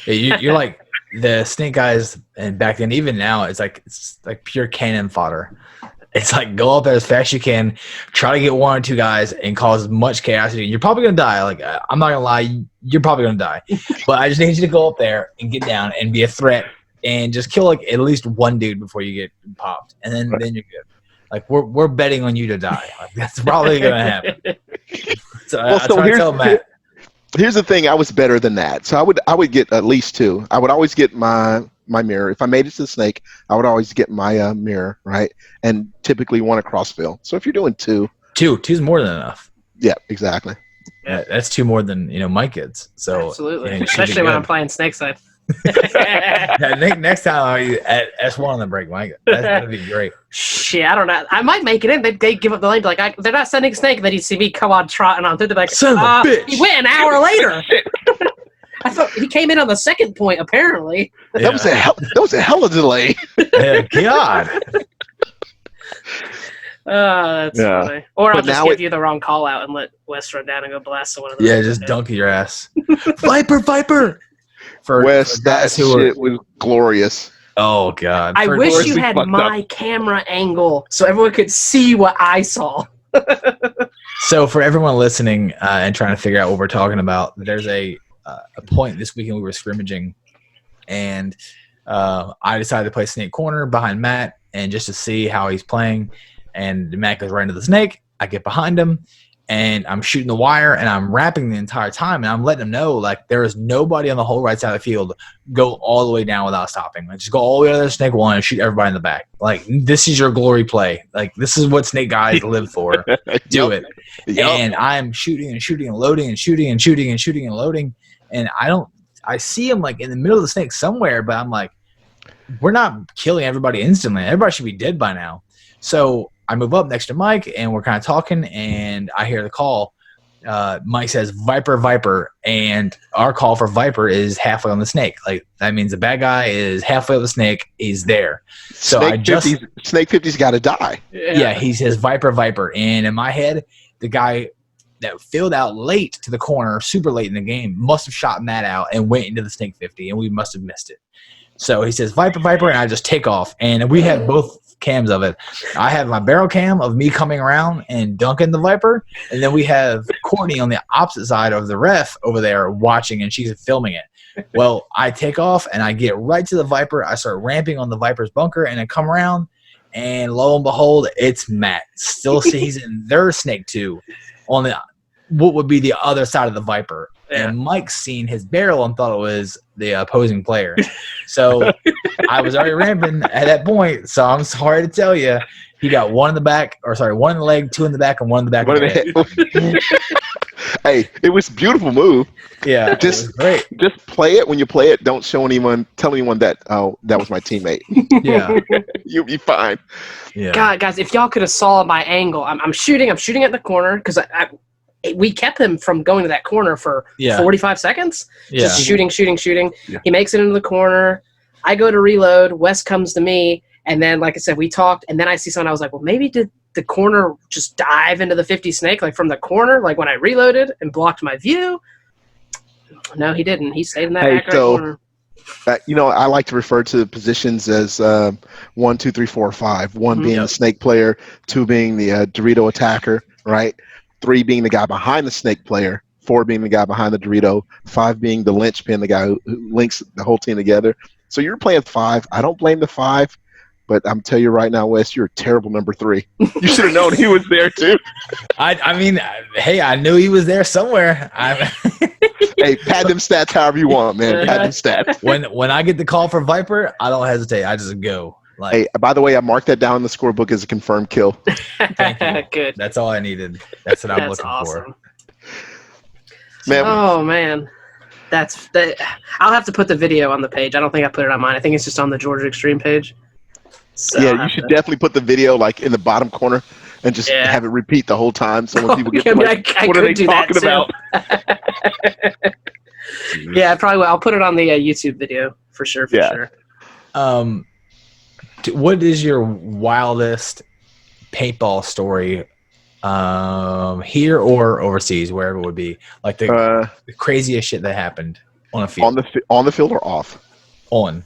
You're like the snake guys, and back then, even now, it's like pure cannon fodder. It's like go up there as fast as you can, try to get 1 or 2 guys, and cause as much chaos. You're probably gonna die. Like I'm not gonna lie, you're probably gonna die. But I just need you to go up there and get down and be a threat and just kill like at least 1 dude before you get popped, and then you're good. Like we're betting on you to die. Like that's probably gonna happen. So I try to tell Matt. Here's the thing: I was better than that. So I would get at least 2. I would always get my mirror. If I made it to the snake, I would always get my mirror, right? And typically 1 across fill. So if you're doing 2. 2's more than enough. Yeah, exactly. Yeah, that's 2 more than Mike gets. So absolutely, especially when I'm playing snake side. Next time at S1 on the break, Mike. That'd be great. Shit, I don't know. I might make it in. They give up the lane. Like they're not sending snake. Then you see me come on trotting on through the back. Son of a bitch. He went an hour later. I thought he came in on the 2nd point. Apparently, that was a hell of a delay. Yeah, God. That's funny. Or I'll just give you the wrong call out and let Wes run down and go blast one of them. Yeah, just dunk your ass. Viper. For Wes, that shit was glorious. Oh God! I wish you had my camera angle so everyone could see what I saw. So for everyone listening and trying to figure out what we're talking about, there's a point this weekend we were scrimmaging, and I decided to play snake corner behind Matt, and just to see how he's playing. And Matt goes right into the snake. I get behind him, and I'm shooting the wire, and I'm rapping the entire time, and I'm letting him know, like, there is nobody on the whole right side of the field. Go all the way down without stopping. Like, just go all the way to the snake one and shoot everybody in the back. Like, this is your glory play. Like, this is what snake guys live for. Do it. Yep. And I'm shooting and shooting and loading and shooting and shooting and shooting and loading, and I see him, like, in the middle of the snake somewhere, but I'm like, we're not killing everybody instantly. Everybody should be dead by now. So I move up next to Mike, and we're kind of talking, and I hear the call. Mike says, Viper, Viper, and our call for Viper is halfway on the snake. Like, that means the bad guy is halfway on the snake. He's there. So Snake 50's got to die. Yeah, he says, Viper, Viper. And in my head, the guy that filled out late to the corner, super late in the game, must have shot Matt out and went into the snake 50, and we must have missed it. So he says, Viper, Viper, and I just take off. And we have both cams of it. I have my barrel cam of me coming around and dunking the Viper, and then we have Courtney on the opposite side of the ref over there watching, and she's filming it. Well, I take off, and I get right to the Viper. I start ramping on the Viper's bunker, and I come around, and lo and behold, it's Matt. Still, he's in their snake 2 on the what would be the other side of the Viper. Yeah. And Mike's seen his barrel and thought it was the opposing player. So I was already ramping at that point. So I'm sorry to tell you, he got one in the back, or sorry, one in the leg, 2 in the back, and one in the back of the head. Hey, it was a beautiful move. Yeah, it was great. Just play it. When you play it, don't tell anyone that, oh, that was my teammate. Yeah. You'll be fine. Yeah. God, guys, if y'all could have saw my angle, I'm shooting at the corner because we kept him from going to that corner for 45 seconds. Just shooting. Yeah. He makes it into the corner. I go to reload. Wes comes to me. And then, like I said, we talked. And then I see someone. I was like, well, maybe did the corner just dive into the 50 snake, like from the corner, like when I reloaded and blocked my view? No, he didn't. He stayed in that back right corner. I like to refer to the positions as 1, 2, 3, 4, 5. 1 being the snake player, 2 being the Dorito attacker, right? 3 being the guy behind the snake player, 4 being the guy behind the Dorito, 5 being the linchpin, the guy who links the whole team together. So you're playing 5. I don't blame the 5, but I'm telling you right now, Wes, you're a terrible number 3. You should have known he was there too. I mean, hey, I knew he was there somewhere. Hey, pad them stats however you want, man. Pad them stats. When I get the call for Viper, I don't hesitate. I just go. Like, hey, by the way, I marked that down in the scorebook as a confirmed kill. Thank you. Good. That's all I needed. That's what I'm looking for. Man. Oh man, I'll have to put the video on the page. I don't think I put it on mine. I think it's just on the Georgia Extreme page. So yeah, you should definitely put the video like in the bottom corner and just have it repeat the whole time. So when people get to like, what are they talking about? Yeah, I probably will. I'll put it on the YouTube video for sure. What is your wildest paintball story, here or overseas, wherever it would be? Like the craziest shit that happened on a field. On the field or off? On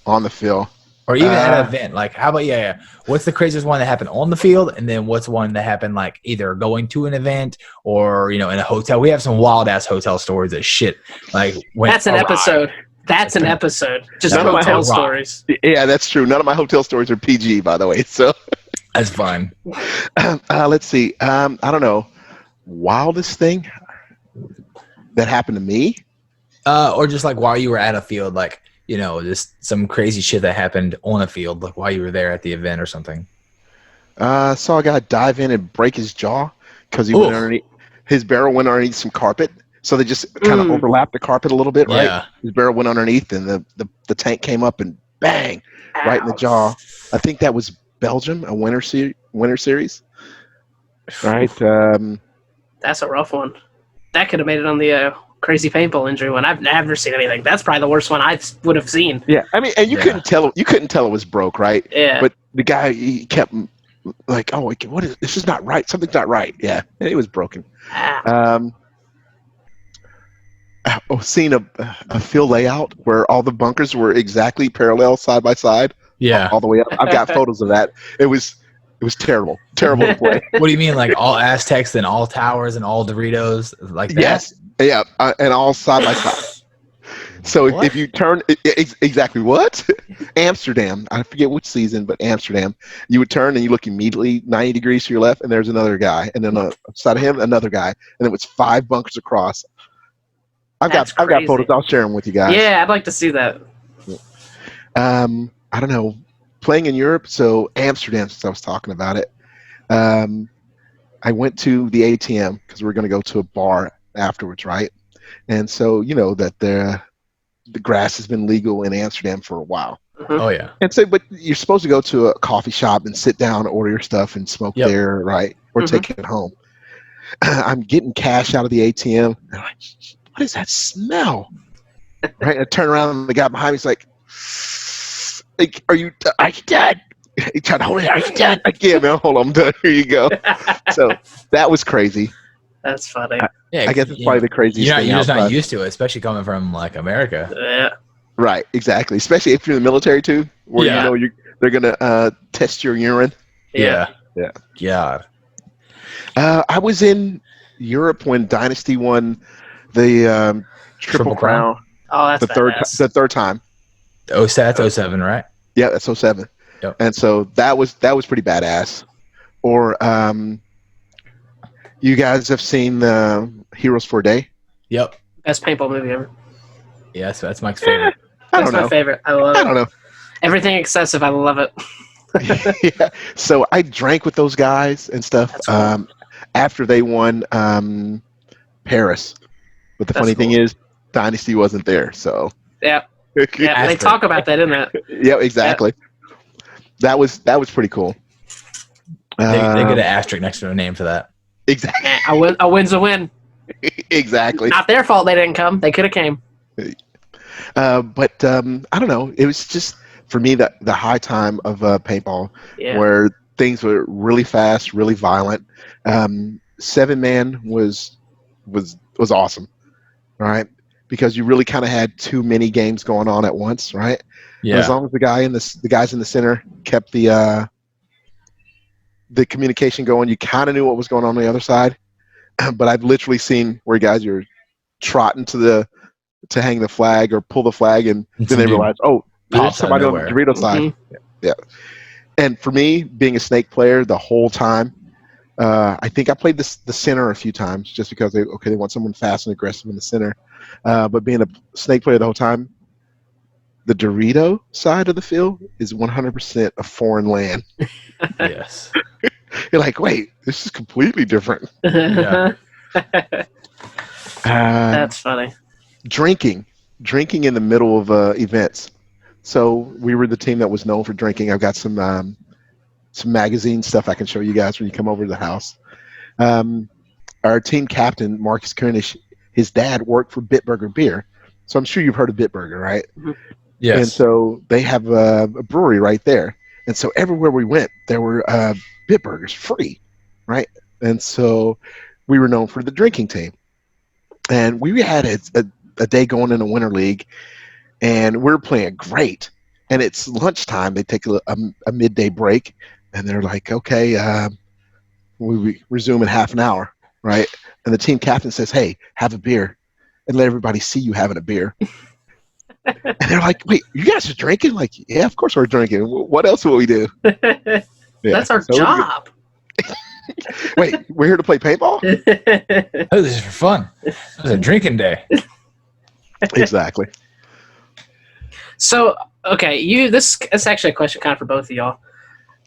the field. Or even at an event. Like, how about, what's the craziest one that happened on the field? And then what's one that happened, like, either going to an event or, in a hotel? We have some wild-ass hotel stories that shit, like, that's an episode. That's an episode. Just hotel stories. Yeah, that's true. None of my hotel stories are PG, by the way. So that's fine. Let's see. I don't know. Wildest thing that happened to me? Or just like while you were at a field, like, just some crazy shit that happened on a field, like while you were there at the event or something. Saw a guy dive in and break his jaw because he went underneath. His barrel went underneath some carpet. So they just kind of overlapped the carpet a little bit, right? Yeah. His barrel went underneath, and the tank came up and bang, right in the jaw. I think that was Belgium, a winter series, right? That's a rough one. That could have made it on the crazy paintball injury one. I've never seen anything. That's probably the worst one I would have seen. Yeah, I mean, and you couldn't tell. You couldn't tell it was broke, right? Yeah. But the guy, he kept like, "Oh, what is this? Is not right. Something's not right." Yeah, and it was broken. Seen a field layout where all the bunkers were exactly parallel, side by side. Yeah, all the way up. I've got photos of that. It was terrible to play. What do you mean, like all Aztecs and all towers and all Doritos, like that? Yes, yeah, and all side by side. So if you turn exactly what? Amsterdam. I forget which season, but Amsterdam. You would turn and you look immediately 90 degrees to your left, and there's another guy, and then beside of him another guy, and it was 5 bunkers across. I've got photos. I'll share them with you guys. Yeah, I'd like to see that. I don't know. Playing in Europe, so Amsterdam, since I was talking about it, I went to the ATM because we were going to go to a bar afterwards, right? And so, that the grass has been legal in Amsterdam for a while. Oh yeah. And so, but you're supposed to go to a coffee shop and sit down, order your stuff, and smoke Yep. there, right? Or take it home. I'm getting cash out of the ATM. And I'm like, what is that smell? Right? And I turn around and the guy behind me is like, are you done? He tried to hold it. Are you done? Like, yeah, man, hold on, I'm done. Here you go. So that was crazy. That's funny. Yeah, I guess it's probably the craziest thing. You're just not outside. used to it, especially coming from like America. Yeah. Right, exactly. Especially if you're in the military too, where Yeah. you know they're gonna test your urine. Yeah. God. I was in Europe when Dynasty won the Triple Crown. Oh, that's the third time. That's 07, right? Yeah, that's 07. Yep. And so that was pretty badass. Or you guys have seen Heroes for a Day? Yep. Best paintball movie ever. Yeah, so that's Mike's favorite. I That's don't know. my favorite. I love it. I don't know. Everything excessive. I love it. Yeah. So I drank with those guys and stuff That's cool. after they won Paris. But the That's funny thing cool. is, Dynasty wasn't there. So Yeah. Yeah. They Asterisk. talk about that in that. yeah, exactly. That was pretty cool. They get an asterisk next to their name for that. Exactly. A win's a win. Exactly. Not their fault they didn't come. They could have came. But I don't know. It was just for me the high time of paintball, Yeah. where things were really fast, really violent. 7-man was awesome, right? Because you really kind of had too many games going on at once, right? Yeah. But as long as the guys in the center kept the communication going, you kind of knew what was going on the other side. But I've literally seen where guys are trotting to hang the flag or pull the flag, and then they realize, oh, there's pops out of somebody on the nowhere. Dorito side. Yeah. And for me, being a Snake player the whole time, I think I played the center a few times just because they want someone fast and aggressive in the center. But being a Snake player the whole time, the Dorito side of the field is 100% a foreign land. Yes. You're like, wait, this is completely different. Yeah. That's funny. Drinking in the middle of events. So we were the team that was known for drinking. I've got some magazine stuff I can show you guys when you come over to the house. Our team captain, Marcus Koenish, his dad worked for Bitburger Beer. So I'm sure you've heard of Bitburger, right? Yes. And so they have a brewery right there. And so everywhere we went, there were Bitburgers free, right? And so we were known for the drinking team. And we had a day going in a winter league, and we're playing great. And it's lunchtime. They take a midday break, and they're like, okay, we resume in half an hour, right? And the team captain says, hey, have a beer, and let everybody see you having a beer. And they're like, wait, you guys are drinking? Like, yeah, of course we're drinking. What else will we do? Yeah. That's our job. Wait, we're here to play paintball? Oh, this is for fun. This is a drinking day. Exactly. So, okay, this is actually a question kind of for both of y'all,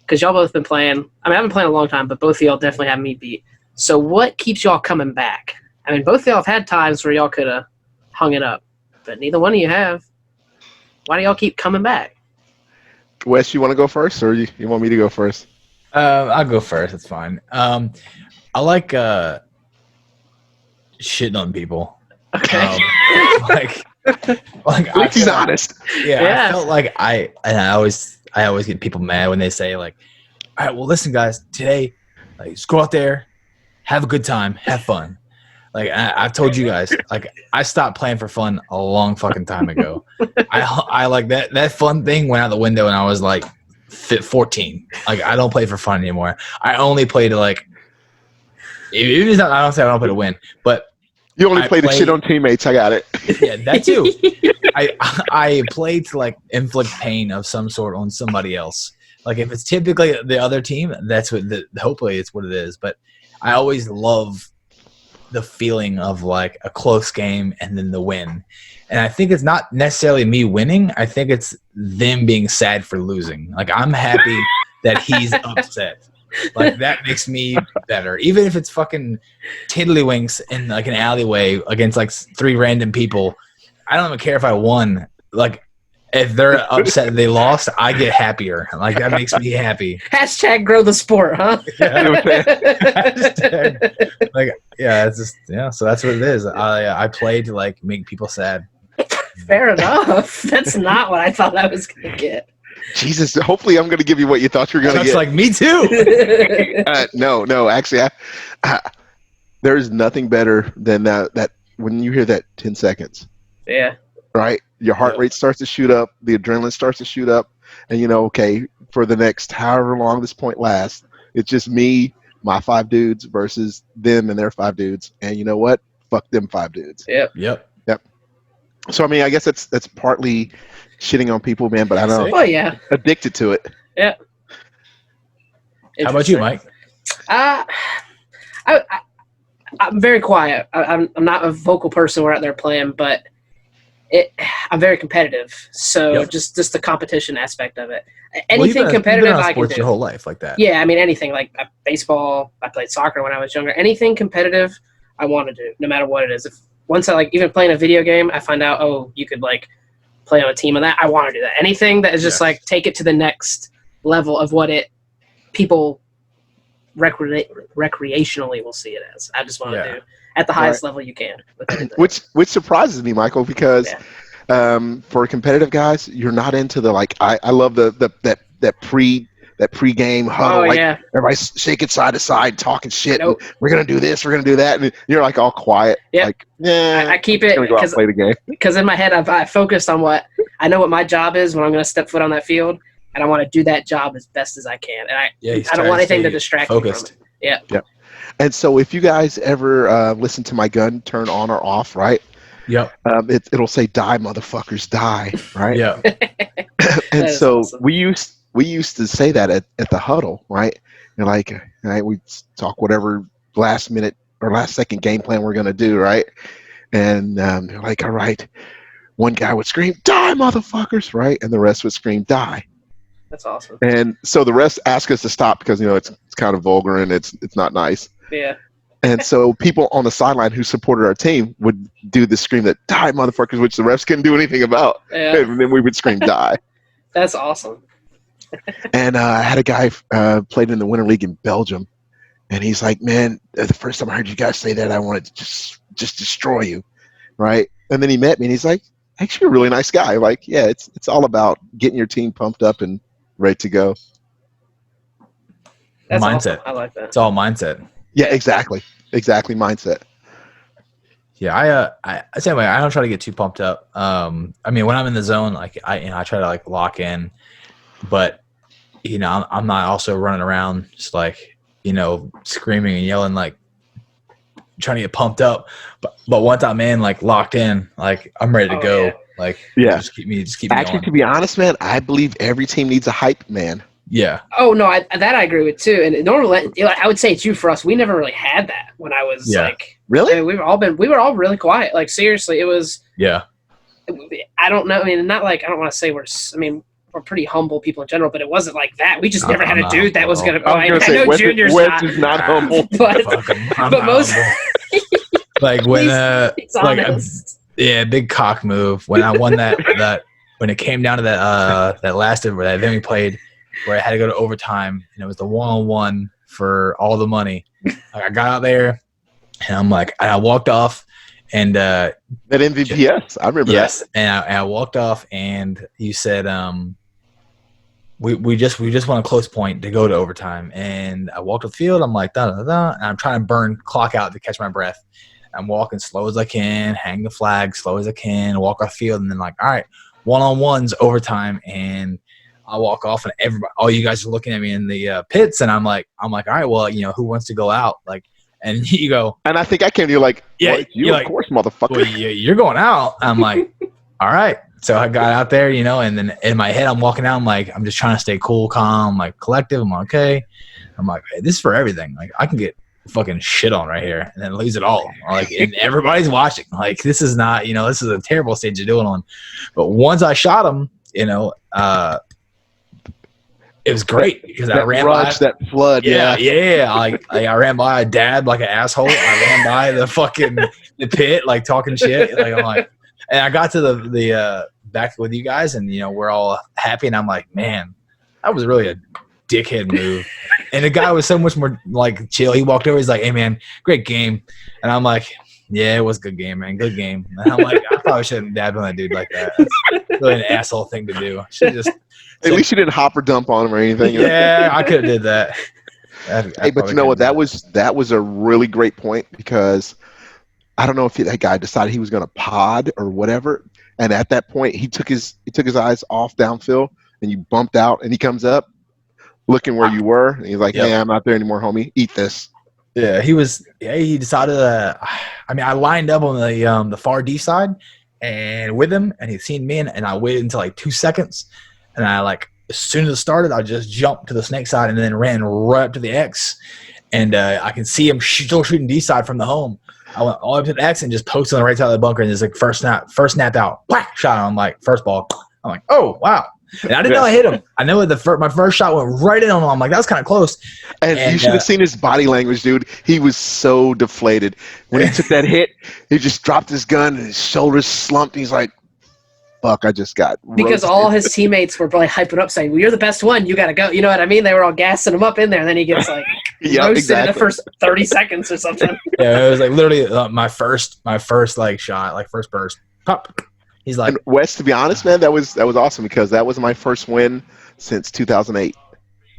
because y'all both been playing. I mean, I've been playing a long time, but both of y'all definitely have me beat. So, what keeps y'all coming back? I mean, both of y'all have had times where y'all could have hung it up, but neither one of you have. Why do y'all keep coming back? Wes, you want to go first, or you want me to go first? I'll go first. It's fine. I like shitting on people. Okay. Like At least he's honest. Yeah, I felt like I always get people mad when they say like, all right, well, listen, guys, today, like, just go out there, have a good time, have fun. Like I've told you guys, like I stopped playing for fun a long fucking time ago. I like that fun thing went out the window, and I was like 14. Like I don't play for fun anymore. I only play to like. Even if I don't say I don't play to win, but You only play to shit on teammates. I got it. yeah, that too. I play to like inflict pain of some sort on somebody else. Like if it's typically the other team, that's what hopefully it's what it is. But I always love the feeling of like a close game and then the win. And I think it's not necessarily me winning. I think it's them being sad for losing. Like I'm happy that he's upset. Like that makes me better. Even if it's fucking tiddlywinks in like an alleyway against like 3 random people. I don't even care if I won. Like if they're upset they lost, I get happier. Like that makes me happy. Hashtag grow the sport, huh? Hashtag, like it's just so that's what it is. I play to like make people sad. Fair enough. That's not what I thought I was gonna get. Jesus, hopefully I'm gonna give you what you thought you were gonna Chuck's get. like me too. No, actually, there's nothing better than that when you hear that 10 seconds. Yeah. Right? Your heart rate starts to shoot up, the adrenaline starts to shoot up, and okay, for the next however long this point lasts, it's just me, my 5 dudes versus them and their 5 dudes. And you know what? Fuck them 5 dudes. Yep. So I mean, I guess that's partly shitting on people, man, but I don't know. Oh yeah. Addicted to it. Yeah. How about you, Mike? I'm very quiet. I'm not a vocal person. We're out there playing, but I'm very competitive. So just the competition aspect of it. Anything competitive, I can do. Sports your whole life like that. Yeah, I mean anything like baseball. I played soccer when I was younger. Anything competitive, I want to do, no matter what it is. If once I like even playing a video game, I find out you could like play on a team of that. I want to do that. Anything that is just like take it to the next level of what people recreationally will see it as. I just want to do at the highest level you can. Which surprises me, Michael, because for competitive guys, you're not into the like. I love that pre-game huddle, everybody's shaking side to side, talking shit. Nope. And we're gonna do this, we're gonna do that, and you're like all quiet. Yep. Like, I keep it gonna go out and play the game because in my head I focused on what I know what my job is when I'm gonna step foot on that field, and I want to do that job as best as I can. And I don't want anything to distract me from it. Yeah. And so if you guys ever listen to my gun turn on or off, right? Yep. It'll say "Die, motherfuckers, die!" Right? Yeah. And so awesome. we used to say that at the huddle, right? And like, we talk whatever last minute or last second game plan we're gonna do, right? And they're like, all right, one guy would scream, "Die, motherfuckers!" Right? And the rest would scream, "Die." That's awesome. And so the rest ask us to stop because it's kind of vulgar and it's not nice. Yeah. And so people on the sideline who supported our team would do the scream that "Die, motherfuckers," which the refs couldn't do anything about. Yeah. And then we would scream "Die." That's awesome. And I had a guy played in the Winter League in Belgium, and he's like, "Man, the first time I heard you guys say that, I wanted to just destroy you," right? And then he met me, and he's like, "Actually, you're a really nice guy." Like, yeah, it's all about getting your team pumped up and ready to go. That's mindset. Awesome. I like that. It's all mindset. Yeah, exactly, mindset. Yeah, I same way. I don't try to get too pumped up. I mean, when I'm in the zone, like I try to like lock in, but I'm not also running around just like screaming and yelling, like trying to get pumped up. But once I'm in, like locked in, like I'm ready to go. Yeah. Like just keep me Actually, going. to be honest, man, I believe every team needs a hype man. Yeah. Oh no, I agree with too. And normally, I would say too for us, we never really had that when I was like. Really? I mean, we were all really quiet. Like seriously, it was. Yeah. I don't know. I mean, not like I don't want to say we're pretty humble people in general, but it wasn't like that. We just never had a dude that was gonna. I know Junior's not. Is not humble, but most. Like when he's honest. Big cock move when I won that when it came down to that last event that we played where I had to go to overtime and it was the 1-on-1 for all the money. I got out there and I'm like I walked off and that MVPS I remember that. And I walked off and you said we just want a close point to go to overtime and I walked the field. I'm like da da da and I'm trying to burn clock out to catch my breath. I'm walking slow as I can, hang the flag slow as I can, walk off field, and then like, all right, 1-on-1's overtime, and I walk off, and all you guys are looking at me in the pits, and I'm like, all right, well, who wants to go out? Like, and you go, and I think I came to you like, yeah, you of course, motherfucker. Well, you're going out. I'm like, all right. So I got out there, and then in my head, I'm walking out. I'm like, I'm just trying to stay cool, calm, like collective. I'm okay. I'm like, hey, this is for everything. Like, I can get fucking shit on right here and then lose it all. Like, and everybody's watching. Like, this is not, this is a terrible stage to do it on. But once I shot him, it was great because I ran by that flood. Yeah. Like I ran by a dad like an asshole. I ran by the fucking the pit like talking shit. Like I'm like, and I got to the back with you guys, and we're all happy. And I'm like, man, that was really a dickhead move. And the guy was so much more like chill. He walked over. He's like, hey man, great game. And I'm like, yeah, it was a good game, man. Good game. And I'm like, I probably shouldn't dab on that dude like that. That's really an asshole thing to do. Should just. At least you didn't hop or dump on him or anything. Yeah, I could have did that. Hey, but you know what? That was a really great point, because I don't know if that guy decided he was going to pod or whatever, and at that point he took his eyes off downfield, and you bumped out, and he comes up looking where you were, and he's like, "Hey, I'm not there anymore, homie. Eat this." Yeah, he was. Yeah, he decided. I lined up on the far D side, and with him, and he'd seen me, and I waited until like 2 seconds, and as soon as it started, I just jumped to the snake side and then ran right up to the X, and I can see him still shooting D side from the home. I went all up to the X and just posted on the right side of the bunker, and it's like first snap out, whack, shot on like first ball. I'm like, oh wow. And I didn't know I hit him. I know my first shot went right in on him. I'm like, that was kind of close. And you should have seen his body language, dude. He was so deflated. When he took that hit, he just dropped his gun and his shoulders slumped. He's like, fuck, I just got because roasted. all his teammates were probably hyping up saying, well, you're the best one. You got to go. You know what I mean? They were all gassing him up in there. And then he gets like roasted in the first 30 seconds or something. Yeah, it was like literally my first like shot, like first burst. Pop. He's like, and Wes, to be honest, man, that was awesome, because that was my first win since 2008.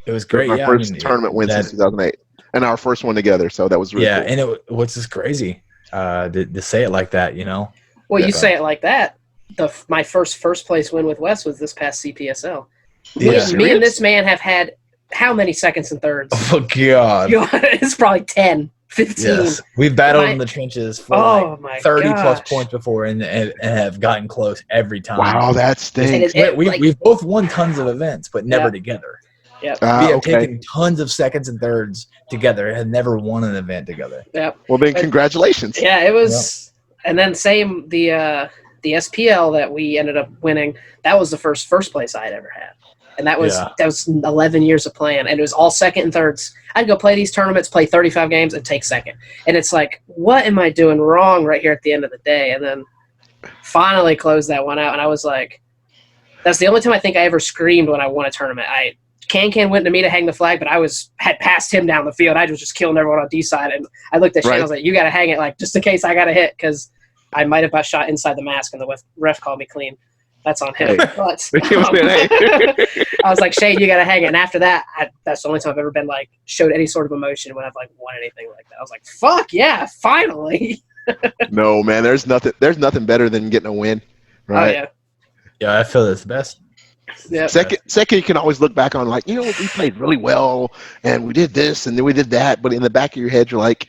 It was great. My first tournament win since 2008, and our first one together. So that was really cool. And what's just crazy to say it like that, Well, you say it like that. My first place win with Wes was this past CPSL. Yeah. Me and this man have had how many seconds and thirds? Oh God, it's probably 10, 15. Yes, we've battled in the trenches for 30 plus points before, and have gotten close every time. Wow, that stinks. We've both won tons of events, but never together. Yep. We have taken tons of seconds and thirds together and never won an event together. Yep. Well, then congratulations. Yeah, it was. Yep. And then same the SPL that we ended up winning. That was the first place I had ever had. And that was 11 years of playing, and it was all second and thirds. I'd go play these tournaments, play 35 games, and take second. And it's like, what am I doing wrong right here at the end of the day? And then finally closed that one out, and I was like, that's the only time I think I ever screamed when I won a tournament. Can went to me to hang the flag, but I had passed him down the field. I was just killing everyone on D side, and I looked at Shane. I was like, you got to hang it, like just in case I got a hit, because I might have got shot inside the mask, and the ref called me clean. That's on him. Hey. But, I was like, Shane, you got to hang it. And after that, that's the only time I've ever been like showed any sort of emotion when I've like won anything like that. I was like, fuck yeah, finally. No, man, there's nothing better than getting a win, right? Oh, yeah. Yeah, I feel that's the best. Yeah. Second, you can always look back on like, we played really well, and we did this, and then we did that. But in the back of your head, you're like,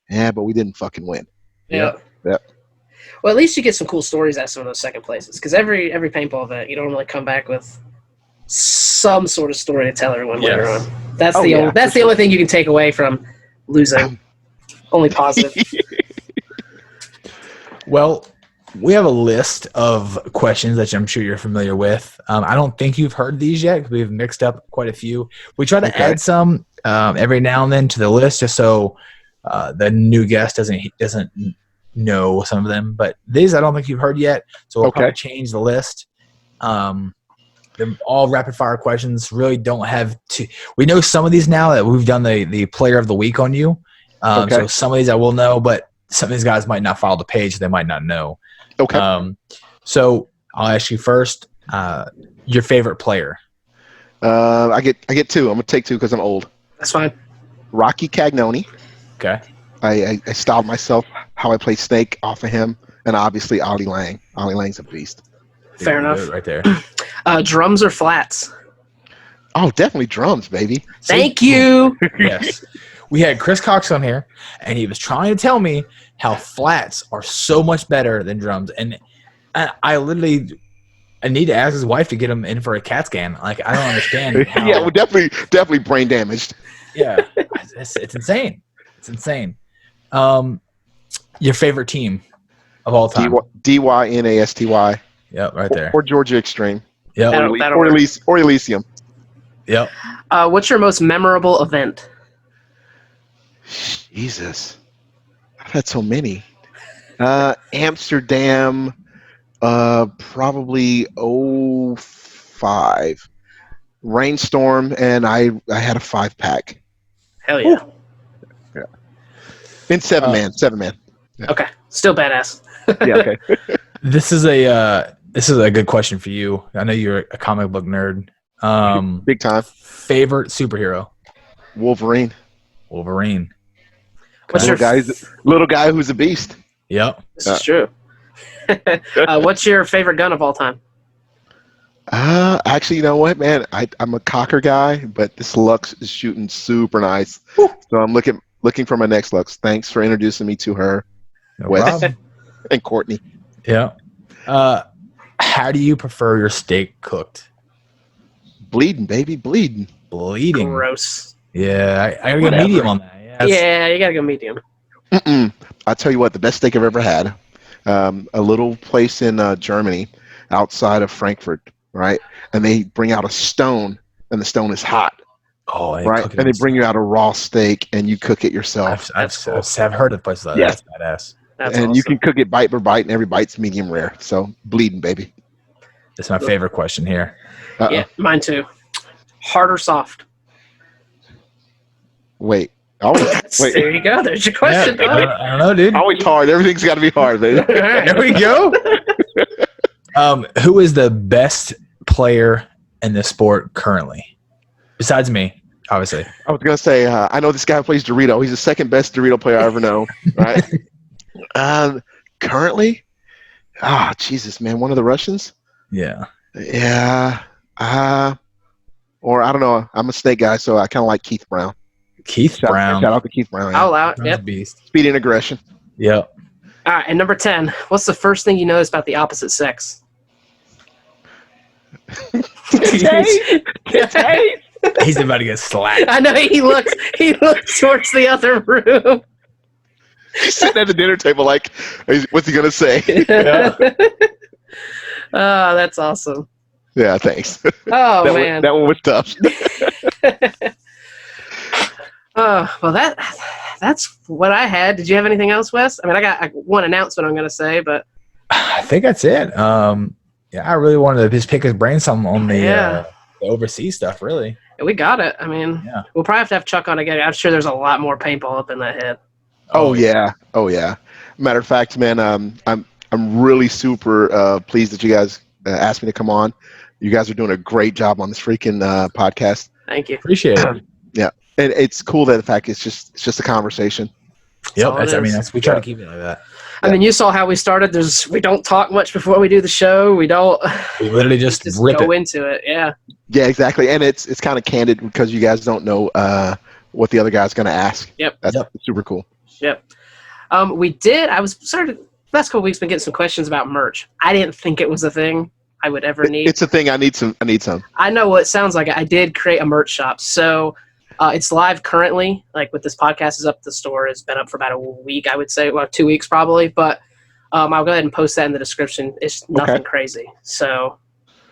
yeah, but we didn't fucking win. Yeah. Well, at least you get some cool stories at some of those second places, because every paintball event, you don't really come back with some sort of story to tell everyone later on. That's the only thing you can take away from losing. Only positive. Well, we have a list of questions that I'm sure you're familiar with. I don't think you've heard these yet, because we've mixed up quite a few. We try to add some every now and then to the list, just so the new guest doesn't know some of them. But these I don't think you've heard yet, so we'll probably change the list. They're all rapid fire questions. Really don't have to. We know some of these now that we've done the player of the week on you. So some of these I will know, but some of these guys might not follow the page. They might not know. Okay. So I'll ask you first. Your favorite player? I get two. I'm gonna take two because I'm old. That's fine. Rocky Cagnoni. Okay. I styled myself how I play Snake off of him, and obviously Ollie Lang. Ollie Lang's a beast. Fair enough. Right there. Drums or flats? Oh, definitely drums, baby. Thank you. Yes. We had Chris Cox on here, and he was trying to tell me how flats are so much better than drums. And I need to ask his wife to get him in for a CAT scan. Like, I don't understand. Yeah, we're definitely brain damaged. Yeah. It's insane. It's insane. Your favorite team of all time? DYNASTY. Yep, right there. Or Georgia Extreme. Yep. Or Elysium. Yep. What's your most memorable event? Jesus. I've had so many. Amsterdam. Probably '05. Rainstorm, and I had a 5-pack. Hell yeah. Yeah. In 7-man. Yeah. Okay. Still badass. Yeah. Okay. This is a good question for you. I know you're a comic book nerd. Big time. Favorite superhero? Wolverine. Wolverine. What's your Little guy who's a beast. Yep. This is true. What's your favorite gun of all time? Actually, you know what, man? I'm a cocker guy, but this Lux is shooting super nice. Woo. So I'm looking for my next Lux. Thanks for introducing me to her, No Wes, problem. and Courtney. Yeah. How do you prefer your steak cooked? Bleeding, baby, bleeding. Bleeding. Gross. Yeah, I gotta go Whatever. medium on that. Yeah, you gotta go medium. I'll tell you what, the best steak I've ever had. A little place in Germany, outside of Frankfurt, right? And they bring out a stone, and the stone is hot, Oh, right? And they bring you out a raw steak, and you cook it yourself. I've heard of places like Yeah. that. That's badass. That's and awesome. you can cook it bite by bite, and every bite's medium rare. So bleeding, baby. That's my favorite question here. Uh-oh. Yeah, mine too. Hard or soft? Wait. Wait. There you go. There's your question. Yeah, I don't know, dude. Always hard. Everything's got to be hard, baby. All right. There we go. Who is the best player in the sport currently? Besides me, obviously. I was gonna say, I know this guy who plays Dorito. He's the second best Dorito player I ever know. Right? Currently, Jesus, man, one of the Russians. Yeah. Yeah. Or I don't know. I'm a snake guy, so I kind of like Keith Brown. Keith Brown. Shout out to Keith Brown. Yeah. I'll allow it. Brown's a Yep. beast. Speed and aggression. Yep. All right. And number 10. What's the first thing you notice about the opposite sex? He's about to get slapped. I know he looks towards the other room. He's sitting at the dinner table like, what's he gonna say? Oh, that's awesome. Yeah, thanks. Oh man. That one was tough. Oh, well that's what I had. Did you have anything else, Wes? I mean, I got one announcement I'm going to say, but I think that's it. Yeah, I really wanted to just pick his brain some on the overseas stuff, really. we got it. I mean, Yeah. we'll probably have to have Chuck on again. I'm sure there's a lot more paintball up in that head. Oh yeah. Matter of fact, man, I'm really super pleased that you guys asked me to come on. You guys are doing a great job on this freaking podcast. Thank you. Appreciate it. Yeah, and it's cool that the fact it's just a conversation. Yep. all it That's is. we try to keep it like that. I mean, you saw how we started. We don't talk much before we do the show. We don't We literally just rip go it. into it. Yeah. Yeah, exactly, and it's kind of candid because you guys don't know what the other guy's going to ask. Yep. That's super cool. Yep. We did. I was started last couple weeks been getting some questions about merch. I didn't think it was a thing I would ever need. It's a thing. I need some. I know what it sounds like. I did create a merch shop. So it's live currently. Like with this podcast is up, the store has been up for about a week, I would say. Well, 2 weeks probably. But I'll go ahead and post that in the description. It's nothing crazy. So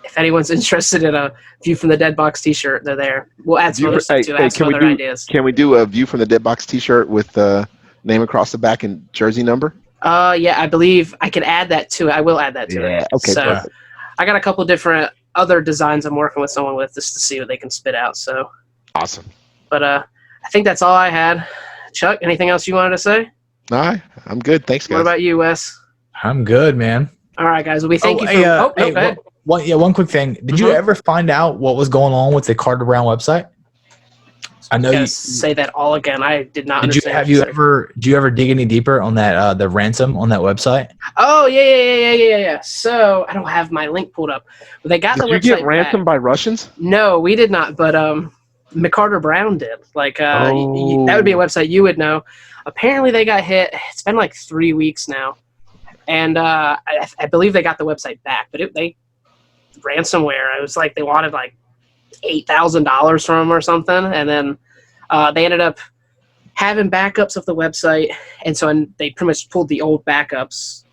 if anyone's interested in a View from the Dead Box t-shirt, they're there. We'll add some other stuff too. Add some other ideas. Can we do a View from the Dead Box t-shirt with the name across the back and jersey number? Yeah, I believe I can add that to it. I will add that to it. Okay, so perfect. I got a couple different other designs I'm working with someone with just to see what they can spit out. So Awesome. But I think that's all I had. Chuck, anything else you wanted to say? All right, I'm good. Thanks, guys. What about you, Wes? I'm good, man. All right, guys. Well, we thank you for. Hey, go ahead. one quick thing. Did you ever find out what was going on with the Carter Brown website? I know you say that all again. I did not did. understand. Do you ever dig any deeper on that the ransom on that website? Oh yeah. So I don't have my link pulled up. But they got the Did website. you get ransomed back. by Russians? No, we did not. But McCarter Brown did. Like that would be a website you would know. Apparently they got hit. It's been like 3 weeks now, and I believe they got the website back. But they ransomware. It was like they wanted like $8,000 from them or something, and then they ended up having backups of the website, and so they pretty much pulled the old backups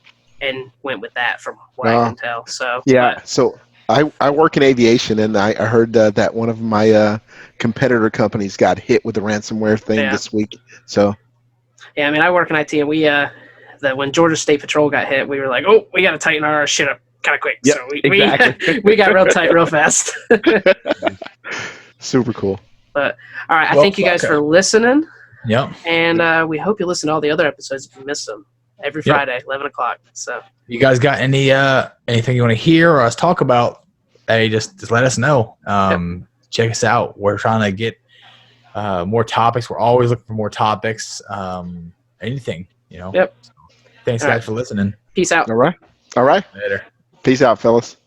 and went with that, from what I can tell. So yeah. So I work in aviation, and I heard that one of my competitor companies got hit with the ransomware thing this week. So yeah, I mean, I work in IT, and we that when Georgia State Patrol got hit, we were like, oh, we got to tighten our shit up kind of quick. Yep, So exactly. we got real tight real fast. Super cool. But all right, I thank you guys for listening. Yep. And we hope you listen to all the other episodes if you missed them. Every Friday, 11 o'clock. So, you guys got anything you want to hear or us talk about? Hey, just let us know. Check us out. We're trying to get more topics. We're always looking for more topics. Anything, Yep. So, thanks, guys, for listening. Peace out. All right. Later. Peace out, fellas.